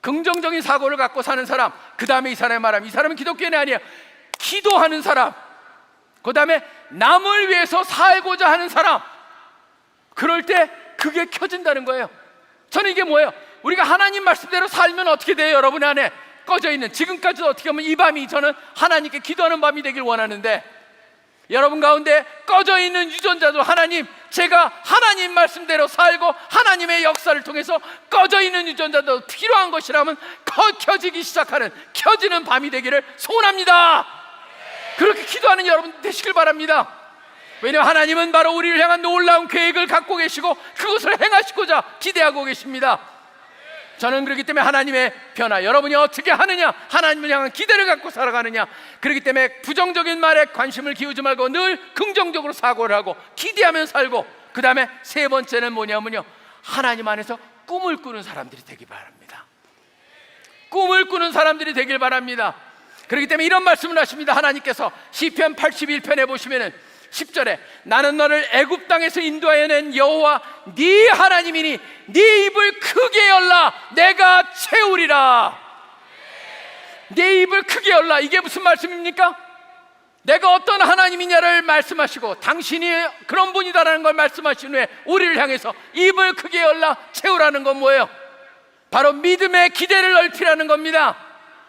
긍정적인 사고를 갖고 사는 사람, 그 다음에 이 사람의 말함, 이 사람은 기독교인이 아니에요. 기도하는 사람, 그 다음에 남을 위해서 살고자 하는 사람, 그럴 때 그게 켜진다는 거예요. 저는 이게 뭐예요? 우리가 하나님 말씀대로 살면 어떻게 돼요? 여러분 안에 꺼져 있는, 지금까지도 어떻게 보면 이 밤이 저는 하나님께 기도하는 밤이 되길 원하는데, 여러분 가운데 꺼져 있는 유전자도, 하나님, 제가 하나님 말씀대로 살고 하나님의 역사를 통해서 꺼져 있는 유전자도 필요한 것이라면 켜지기 시작하는, 켜지는 밤이 되기를 소원합니다. 그렇게 기도하는 여러분 되시길 바랍니다. 왜냐하면 하나님은 바로 우리를 향한 놀라운 계획을 갖고 계시고 그것을 행하시고자 기대하고 계십니다. 저는 그렇기 때문에 하나님의 변화, 여러분이 어떻게 하느냐, 하나님을 향한 기대를 갖고 살아가느냐, 그렇기 때문에 부정적인 말에 관심을 기우지 말고 늘 긍정적으로 사고를 하고 기대하며 살고, 그 다음에 세 번째는 뭐냐면요, 하나님 안에서 꿈을 꾸는 사람들이 되길 바랍니다. 꿈을 꾸는 사람들이 되길 바랍니다. 그렇기 때문에 이런 말씀을 하십니다. 하나님께서 시편 81편에 보시면은 10절에 나는 너를 애굽 땅에서 인도하여 낸 여호와 네 하나님이니 네 입을 크게 열라 내가 채우리라. 네 입을 크게 열라. 이게 무슨 말씀입니까? 내가 어떤 하나님이냐를 말씀하시고 당신이 그런 분이다라는 걸 말씀하신 후에 우리를 향해서 입을 크게 열라 채우라는 건 뭐예요? 바로 믿음의 기대를 넓히라는 겁니다.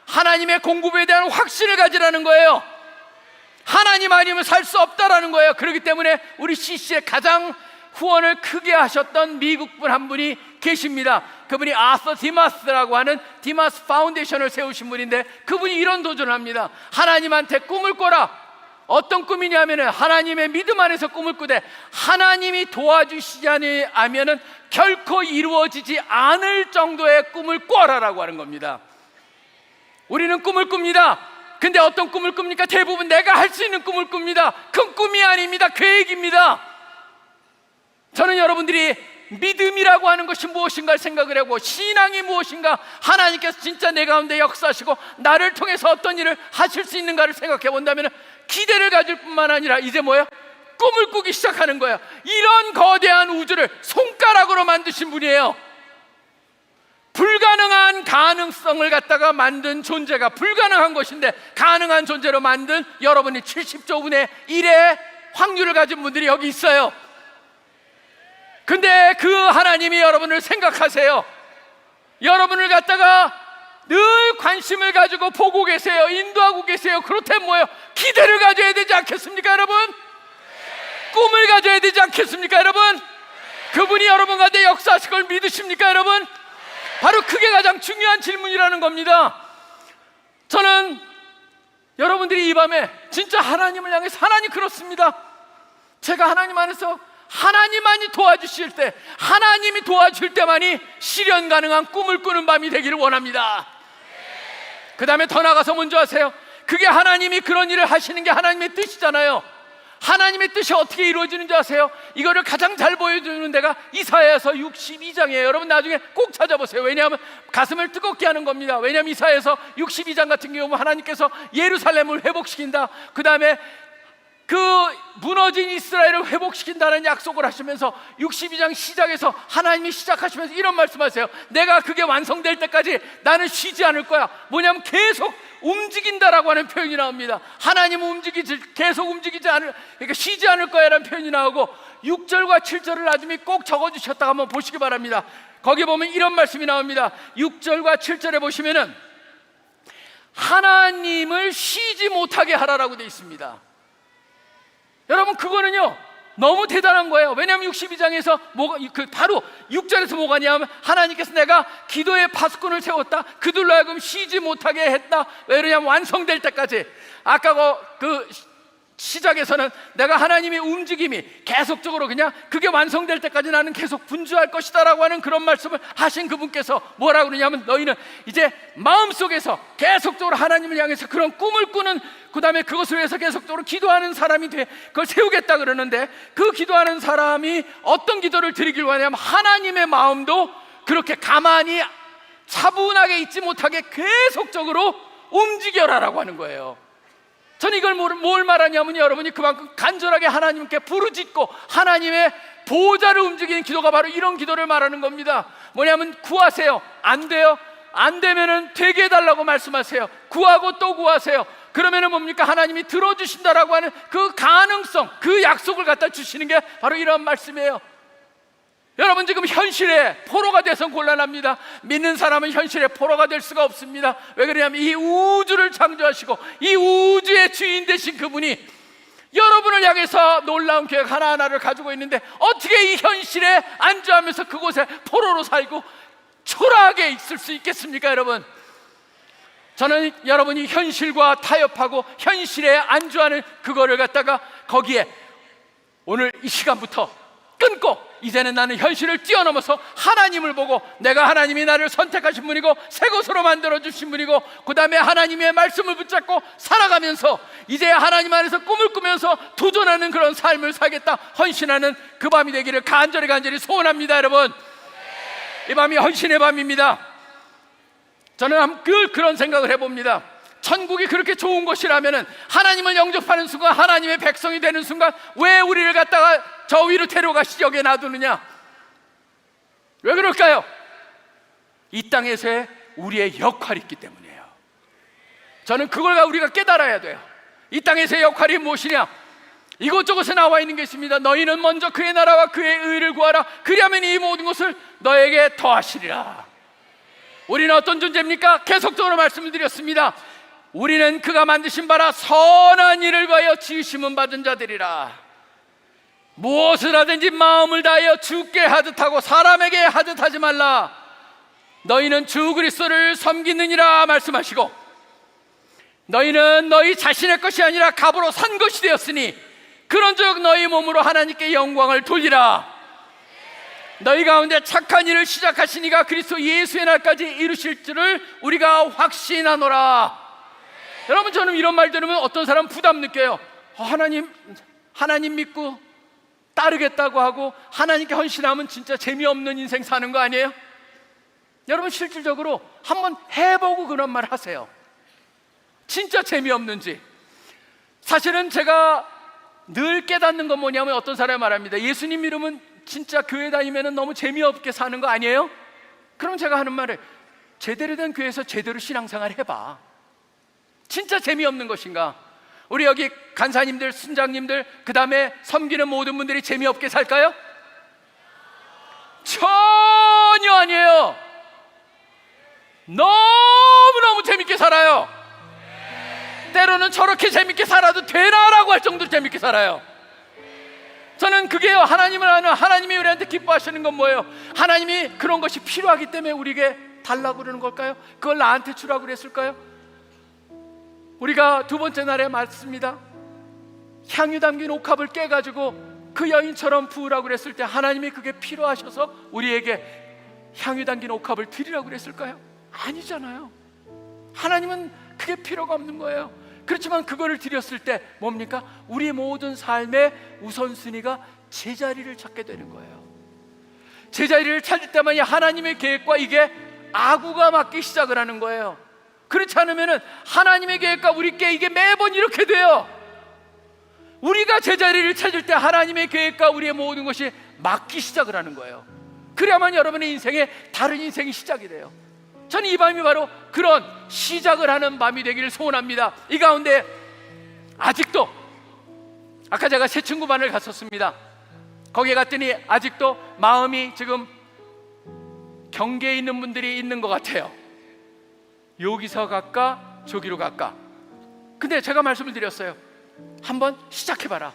하나님의 공급에 대한 확신을 가지라는 거예요. 하나님 아니면 살 수 없다라는 거예요. 그렇기 때문에 우리 CC에 가장 후원을 크게 하셨던 미국분 한 분이 계십니다. 그분이 아서 디마스라고 하는 디마스 파운데이션을 세우신 분인데 그분이 이런 도전을 합니다. 하나님한테 꿈을 꿔라. 어떤 꿈이냐면은 하나님의 믿음 안에서 꿈을 꾸되 하나님이 도와주시지 않으면은 결코 이루어지지 않을 정도의 꿈을 꿔라라고 하는 겁니다. 우리는 꿈을 꿉니다. 근데 어떤 꿈을 꿉니까? 대부분 내가 할 수 있는 꿈을 꿉니다. 큰 꿈이 아닙니다. 계획입니다. 저는 여러분들이 믿음이라고 하는 것이 무엇인가 생각을 하고 신앙이 무엇인가, 하나님께서 진짜 내 가운데 역사하시고 나를 통해서 어떤 일을 하실 수 있는가를 생각해 본다면 기대를 가질 뿐만 아니라 이제 뭐예요? 꿈을 꾸기 시작하는 거예요. 이런 거대한 우주를 손가락으로 만드신 분이에요. 불가능한 가능성을 갖다가 만든 존재가 불가능한 것인데 가능한 존재로 만든 여러분이 70조 분의 1의 확률을 가진 분들이 여기 있어요. 근데 그 하나님이 여러분을 생각하세요. 여러분을 갖다가 늘 관심을 가지고 보고 계세요. 인도하고 계세요. 그렇다면 뭐예요? 기대를 가져야 되지 않겠습니까 여러분? 꿈을 가져야 되지 않겠습니까 여러분? 그분이 여러분 가운데 역사하실 걸 믿으십니까 여러분? 바로 그게 가장 중요한 질문이라는 겁니다. 저는 여러분들이 이 밤에 진짜 하나님을 향해서 하나님 그렇습니다. 제가 하나님 안에서 하나님만이 도와주실 때, 하나님이 도와줄 때만이 실현 가능한 꿈을 꾸는 밤이 되기를 원합니다. 그 다음에 더 나가서 먼저 하세요. 그게 하나님이 그런 일을 하시는 게 하나님의 뜻이잖아요. 하나님의 뜻이 어떻게 이루어지는지 아세요? 이거를 가장 잘 보여주는 데가 이사야서 62장이에요 여러분 나중에 꼭 찾아보세요. 왜냐하면 가슴을 뜨겁게 하는 겁니다. 왜냐하면 이사야서 62장 같은 경우는 하나님께서 예루살렘을 회복시킨다, 그 다음에 그 무너진 이스라엘을 회복시킨다는 약속을 하시면서 62장 시작에서 하나님이 시작하시면서 이런 말씀하세요. 내가 그게 완성될 때까지 나는 쉬지 않을 거야. 뭐냐면 계속 움직인다라고 하는 표현이 나옵니다. 하나님은 계속 움직이지 않을, 그러니까 쉬지 않을 거야 라는 표현이 나오고 6절과 7절을 나중에 꼭 적어주셨다가 한번 보시기 바랍니다. 거기 보면 이런 말씀이 나옵니다. 6절과 7절에 보시면은 하나님을 쉬지 못하게 하라라고 되어 있습니다. 여러분 그거는요 너무 대단한 거예요. 왜냐하면 62장에서 바로 6절에서 뭐가 냐면 하나님께서 내가 기도의 파수꾼을 세웠다, 그들로 하여금 쉬지 못하게 했다. 왜 그러냐면 완성될 때까지. 아까 그 시작에서는 내가 하나님의 움직임이 계속적으로 그냥 그게 완성될 때까지 나는 계속 분주할 것이다 라고 하는 그런 말씀을 하신 그분께서 뭐라고 그러냐면 너희는 이제 마음속에서 계속적으로 하나님을 향해서 그런 꿈을 꾸는, 그 다음에 그것을 위해서 계속적으로 기도하는 사람이 돼 그걸 세우겠다 그러는데, 그 기도하는 사람이 어떤 기도를 드리길 원하냐면 하나님의 마음도 그렇게 가만히 차분하게 있지 못하게 계속적으로 움직여라라고 하는 거예요. 저는 이걸 뭘 말하냐면 여러분이 그만큼 간절하게 하나님께 부르짖고 하나님의 보호자를 움직이는 기도가 바로 이런 기도를 말하는 겁니다. 뭐냐면 구하세요. 안 돼요? 안 되면은 되게 해달라고 말씀하세요. 구하고 또 구하세요. 그러면은 뭡니까? 하나님이 들어주신다라고 하는 그 가능성, 그 약속을 갖다 주시는 게 바로 이런 말씀이에요. 여러분 지금 현실에 포로가 돼서 곤란합니다. 믿는 사람은 현실에 포로가 될 수가 없습니다. 왜 그러냐면 이 우주를 창조하시고 이 우주의 주인 되신 그분이 여러분을 향해서 놀라운 계획 하나하나를 가지고 있는데 어떻게 이 현실에 안주하면서 그곳에 포로로 살고 초라하게 있을 수 있겠습니까 여러분? 저는 여러분이 현실과 타협하고 현실에 안주하는 그거를 갖다가 거기에 오늘 이 시간부터 끊고 이제는 나는 현실을 뛰어넘어서 하나님을 보고 내가 하나님이 나를 선택하신 분이고 새 것으로 만들어주신 분이고 그 다음에 하나님의 말씀을 붙잡고 살아가면서 이제 하나님 안에서 꿈을 꾸면서 도전하는 그런 삶을 살겠다 헌신하는 그 밤이 되기를 간절히 소원합니다 여러분. 이 밤이 헌신의 밤입니다. 저는 늘 그런 생각을 해봅니다. 천국이 그렇게 좋은 곳이라면 하나님을 영접하는 순간, 하나님의 백성이 되는 순간 왜 우리를 갖다가 저 위로 데려가시지 여기에 놔두느냐? 왜 그럴까요? 이 땅에서의 우리의 역할이 있기 때문이에요. 저는 그걸 우리가 깨달아야 돼요. 이 땅에서의 역할이 무엇이냐? 이곳저곳에 나와 있는 게 있습니다. 너희는 먼저 그의 나라와 그의 의를 구하라. 그리하면 이 모든 것을 너에게 더하시리라. 우리는 어떤 존재입니까? 계속적으로 말씀을 드렸습니다. 우리는 그가 만드신 바라 선한 일을 위하여 지으심은 받은 자들이라. 무엇을 하든지 마음을 다하여 주께 하듯 하고 사람에게 하듯 하지 말라. 너희는 주 그리스도를 섬기느니라 말씀하시고, 너희는 너희 자신의 것이 아니라 값으로 산 것이 되었으니 그런즉 너희 몸으로 하나님께 영광을 돌리라. 너희 가운데 착한 일을 시작하시니가 그리스도 예수의 날까지 이루실 줄을 우리가 확신하노라. 여러분, 저는 이런 말 들으면 어떤 사람 부담 느껴요. 하나님 믿고 따르겠다고 하고 하나님께 헌신하면 진짜 재미없는 인생 사는 거 아니에요? 여러분, 실질적으로 한번 해보고 그런 말 하세요. 진짜 재미없는지. 사실은 제가 늘 깨닫는 건 뭐냐면, 어떤 사람이 말합니다. 예수님 믿으면 진짜 교회 다니면 너무 재미없게 사는 거 아니에요? 그럼 제가 하는 말은, 제대로 된 교회에서 제대로 신앙생활 해봐. 진짜 재미없는 것인가? 우리 여기 간사님들, 순장님들, 그 다음에 섬기는 모든 분들이 재미없게 살까요? 전혀 아니에요. 너무너무 재밌게 살아요. 때로는 저렇게 재밌게 살아도 되나라고 할 정도로 재밌게 살아요. 저는 그게요, 하나님을 아는, 하나님이 우리한테 기뻐하시는 건 뭐예요? 하나님이 그런 것이 필요하기 때문에 우리에게 달라고 그러는 걸까요? 그걸 나한테 주라고 그랬을까요? 우리가 두 번째 날에 말씀입니다. 향유 담긴 옥합을 깨가지고 그 여인처럼 부으라고 그랬을 때 하나님이 그게 필요하셔서 우리에게 향유 담긴 옥합을 드리라고 그랬을까요? 아니잖아요. 하나님은 그게 필요가 없는 거예요. 그렇지만 그거를 드렸을 때 뭡니까? 우리 모든 삶의 우선순위가 제자리를 찾게 되는 거예요. 제자리를 찾을 때만이 하나님의 계획과 이게 아구가 맞기 시작을 하는 거예요. 그렇지 않으면 하나님의 계획과 우리 계획, 이게 매번 이렇게 돼요. 우리가 제자리를 찾을 때 하나님의 계획과 우리의 모든 것이 맞기 시작을 하는 거예요. 그래야만 여러분의 인생에 다른 인생이 시작이 돼요. 저는 이 밤이 바로 그런 시작을 하는 밤이 되기를 소원합니다. 이 가운데 아직도, 아까 제가 새 친구반을 갔었습니다. 거기에 갔더니 아직도 마음이 지금 경계에 있는 분들이 있는 것 같아요. 여기서 갈까 저기로 갈까. 근데 제가 말씀을 드렸어요. 한번 시작해봐라.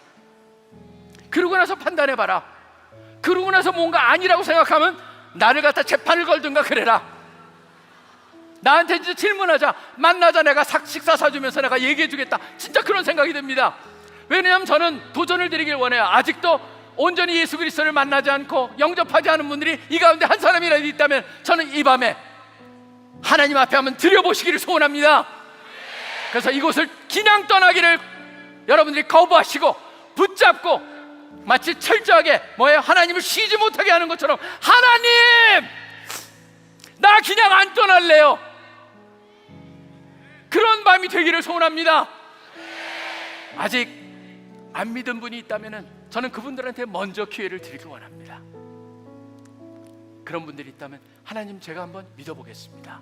그러고 나서 판단해봐라. 그러고 나서 뭔가 아니라고 생각하면 나를 갖다 재판을 걸든가 그래라. 나한테 이제 질문하자, 만나자, 내가 식사 사주면서 내가 얘기해주겠다. 진짜 그런 생각이 듭니다. 왜냐하면 저는 도전을 드리길 원해요. 아직도 온전히 예수 그리스도를 만나지 않고 영접하지 않은 분들이 이 가운데 한 사람이라도 있다면 저는 이 밤에 하나님 앞에 한번 드려보시기를 소원합니다. 그래서 이곳을 그냥 떠나기를 여러분들이 거부하시고 붙잡고 마치 철저하게 뭐예요? 하나님을 쉬지 못하게 하는 것처럼, 하나님, 나 그냥 안 떠날래요. 그런 밤이 되기를 소원합니다. 아직 안 믿은 분이 있다면 저는 그분들한테 먼저 기회를 드리길 원합니다. 그런 분들이 있다면, 하나님, 제가 한번 믿어보겠습니다.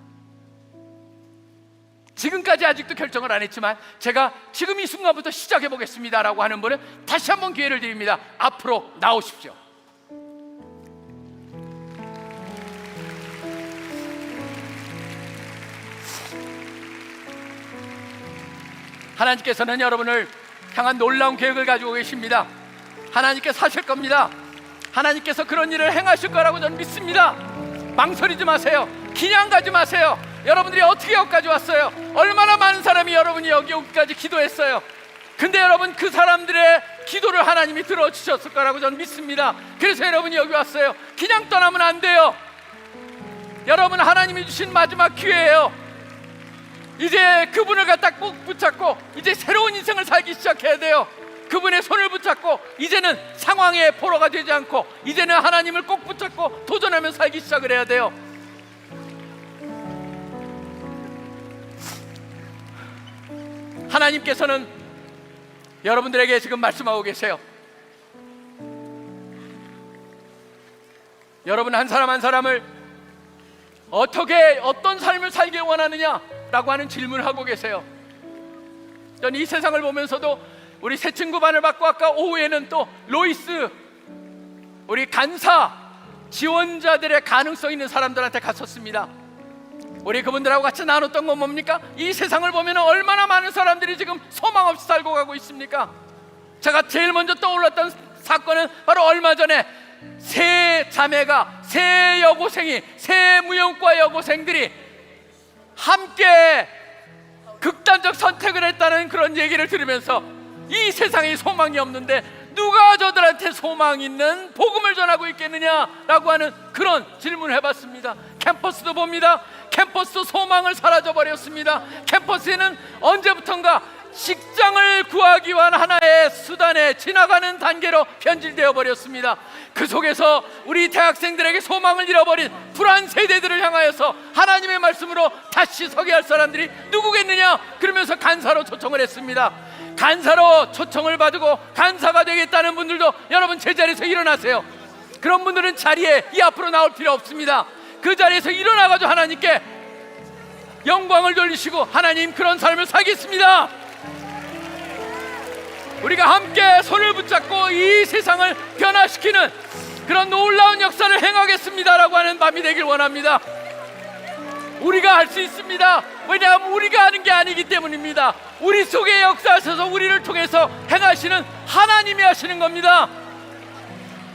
지금까지 아직도 결정을 안 했지만 제가 지금 이 순간부터 시작해보겠습니다 라고 하는 분은 다시 한번 기회를 드립니다. 앞으로 나오십시오. 하나님께서는 여러분을 향한 놀라운 계획을 가지고 계십니다. 하나님께서 하실 겁니다. 하나님께서 그런 일을 행하실 거라고 저는 믿습니다. 망설이지 마세요. 그냥 가지 마세요. 여러분들이 어떻게 여기까지 왔어요? 얼마나 많은 사람이 여러분이 여기까지 기도했어요. 근데 여러분, 그 사람들의 기도를 하나님이 들어주셨을 거라고 저는 믿습니다. 그래서 여러분이 여기 왔어요. 그냥 떠나면 안 돼요. 여러분, 하나님이 주신 마지막 기회예요. 이제 그분을 갖다 꼭 붙잡고 이제 새로운 인생을 살기 시작해야 돼요. 그분의 손을 붙잡고 이제는 상황의 포로가 되지 않고 이제는 하나님을 꼭 붙잡고 도전하며 살기 시작을 해야 돼요. 하나님께서는 여러분들에게 지금 말씀하고 계세요. 여러분 한 사람 한 사람을 어떤 삶을 살길 원하느냐라고 하는 질문을 하고 계세요. 전 이 세상을 보면서도 우리 새 친구 반을 받고 아까 오후에는 또 로이스 우리 간사 지원자들의 가능성 있는 사람들한테 갔었습니다. 우리 그분들하고 같이 나눴던 건 뭡니까? 이 세상을 보면 얼마나 많은 사람들이 지금 소망 없이 살고 가고 있습니까? 제가 제일 먼저 떠올랐던 사건은 바로 얼마 전에 세 자매가, 세 여고생이, 세 무용과 여고생들이 함께 극단적 선택을 했다는 그런 얘기를 들으면서 이 세상에 소망이 없는데 누가 저들한테 소망 있는 복음을 전하고 있겠느냐라고 하는 그런 질문을 해봤습니다. 캠퍼스도 봅니다. 캠퍼스 소망을 사라져버렸습니다. 캠퍼스에는 언제부턴가 직장을 구하기 위한 하나의 수단에 지나가는 단계로 변질되어 버렸습니다. 그 속에서 우리 대학생들에게 소망을 잃어버린 불안 세대들을 향하여서 하나님의 말씀으로 다시 서게 할 사람들이 누구겠느냐? 그러면서 간사로 초청을 했습니다. 간사로 초청을 받고 간사가 되겠다는 분들도 여러분 제자리에서 일어나세요. 그런 분들은 자리에 이 앞으로 나올 필요 없습니다. 그 자리에서 일어나가지고 하나님께 영광을 돌리시고 하나님 그런 삶을 살겠습니다. 우리가 함께 손을 붙잡고 이 세상을 변화시키는 그런 놀라운 역사를 행하겠습니다라고 하는 밤이 되길 원합니다. 우리가 할 수 있습니다. 왜냐하면 우리가 하는 게 아니기 때문입니다. 우리 속에 역사하셔서 우리를 통해서 행하시는 하나님이 하시는 겁니다.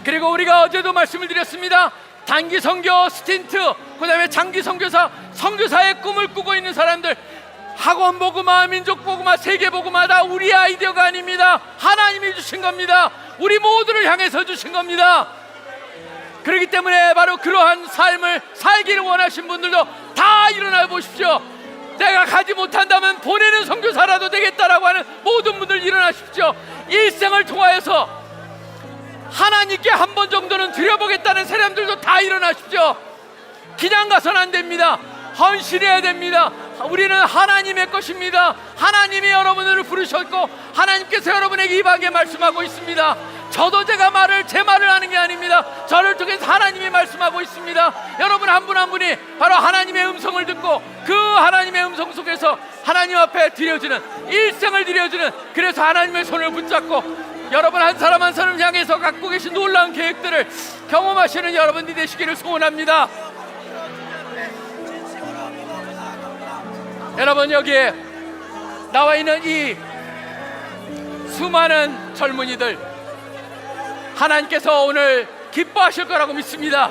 그리고 우리가 어제도 말씀을 드렸습니다. 단기 선교 스틴트, 그 다음에 장기 선교사, 선교사의 꿈을 꾸고 있는 사람들, 학원 복음화, 민족 복음화, 세계 복음화 다 우리 아이디어가 아닙니다. 하나님이 주신 겁니다. 우리 모두를 향해서 주신 겁니다. 그렇기 때문에 바로 그러한 삶을 살기를 원하신 분들도 다 일어나 보십시오. 내가 가지 못한다면 보내는 선교사라도 되겠다라고 하는 모든 분들 일어나십시오. 일생을 통하여서 하나님께 한 번 정도는 드려보겠다는 사람들도 다 일어나십시오. 그냥 가서는 안 됩니다. 헌신해야 됩니다. 우리는 하나님의 것입니다. 하나님이 여러분을 부르셨고 하나님께서 여러분에게 임하게 말씀하고 있습니다. 저도 제 말을 하는 게 아닙니다. 저를 통해서 하나님이 말씀하고 있습니다. 여러분 한 분 한 분이 바로 하나님의 음성을 듣고 그 하나님의 음성 속에서 하나님 앞에 드려지는 일생을 드려주는, 그래서 하나님의 손을 붙잡고 여러분 한 사람 한 사람 향해서 갖고 계신 놀라운 계획들을 경험하시는 여러분이 되시기를 소원합니다. 여러분 여기에 나와 있는 이 수많은 젊은이들 하나님께서 오늘 기뻐하실 거라고 믿습니다.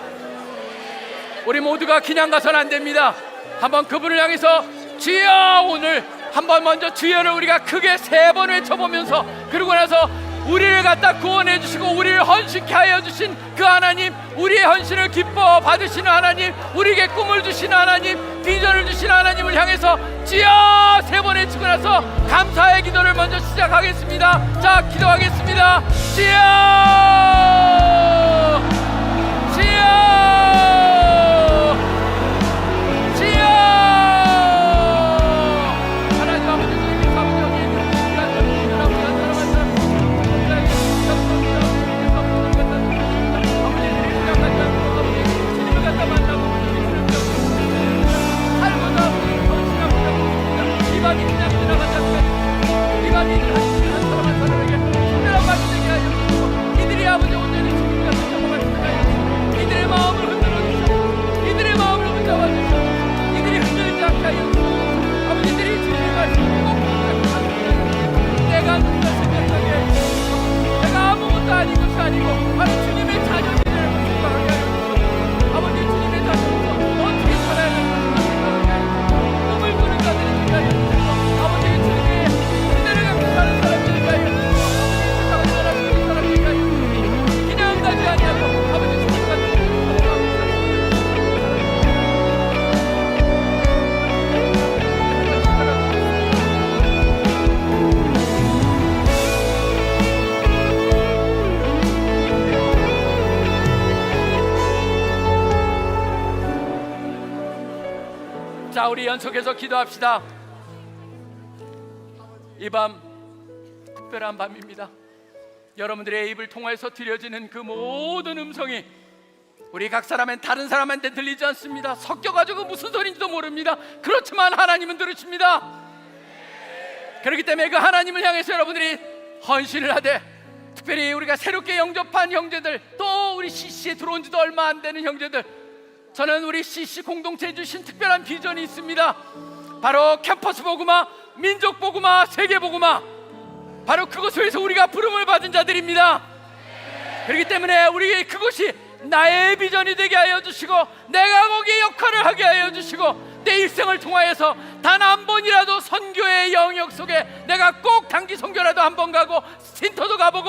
우리 모두가 그냥 가서는 안 됩니다. 한번 그분을 향해서 주여, 오늘 한번 먼저 주여를 우리가 크게 3번 외쳐보면서, 그러고 나서 우리를 갖다 구원해 주시고 우리를 헌신케 하여 주신 그 하나님, 우리의 헌신을 기뻐 받으시는 하나님, 우리에게 꿈을 주시는 하나님, 비전을 주시는 하나님을 향해서 주여 3번 외치고 나서 감사의 기도를 먼저 시작하겠습니다. 자, 기도하겠습니다. 주여, 주여, 이들이 아버지 온전히 주님과 자, 우리 연속해서 기도합시다. 이 밤 특별한 밤입니다. 여러분들의 입을 통해서 들려지는 그 모든 음성이 우리 각 사람은 다른 사람한테 들리지 않습니다. 섞여가지고 무슨 소리인지도 모릅니다. 그렇지만 하나님은 들으십니다. 그렇기 때문에 그 하나님을 향해서 여러분들이 헌신을 하되, 특별히 우리가 새롭게 영접한 형제들, 또 우리 CC에 들어온 지도 얼마 안 되는 형제들, 저는 우리 CC 공동체에 주신 특별한 비전이 있습니다. 바로 캠퍼스 복음화, 민족 복음화, 세계 복음화, 바로 그것에서 우리가 부름을 받은 자들입니다. 그렇기 때문에 우리 그것이 나의 비전이 되게 하여 주시고, 내가 거기에 역할을 하게 하여 주시고, 내 일생을 통하여서 단 한 번이라도 선교의 영역 속에 내가 꼭 단기 선교라도 한 번 가고 스틴터도 가보고,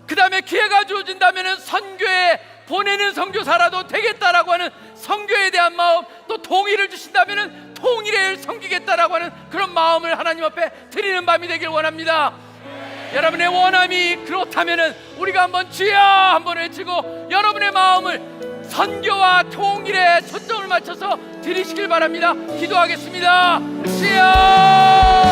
그 다음에 기회가 주어진다면 선교에 보내는 선교사라도 되겠다라고 하는 선교에 대한 마음, 또 통일을 주신다면 통일을 섬기겠다라고 하는 그런 마음을 하나님 앞에 드리는 밤이 되길 원합니다. 여러분의 원함이 그렇다면 우리가 한번 주여 한번 외치고 여러분의 마음을 선교와 통일에 초점을 맞춰서 드리시길 바랍니다. 기도하겠습니다. 주여.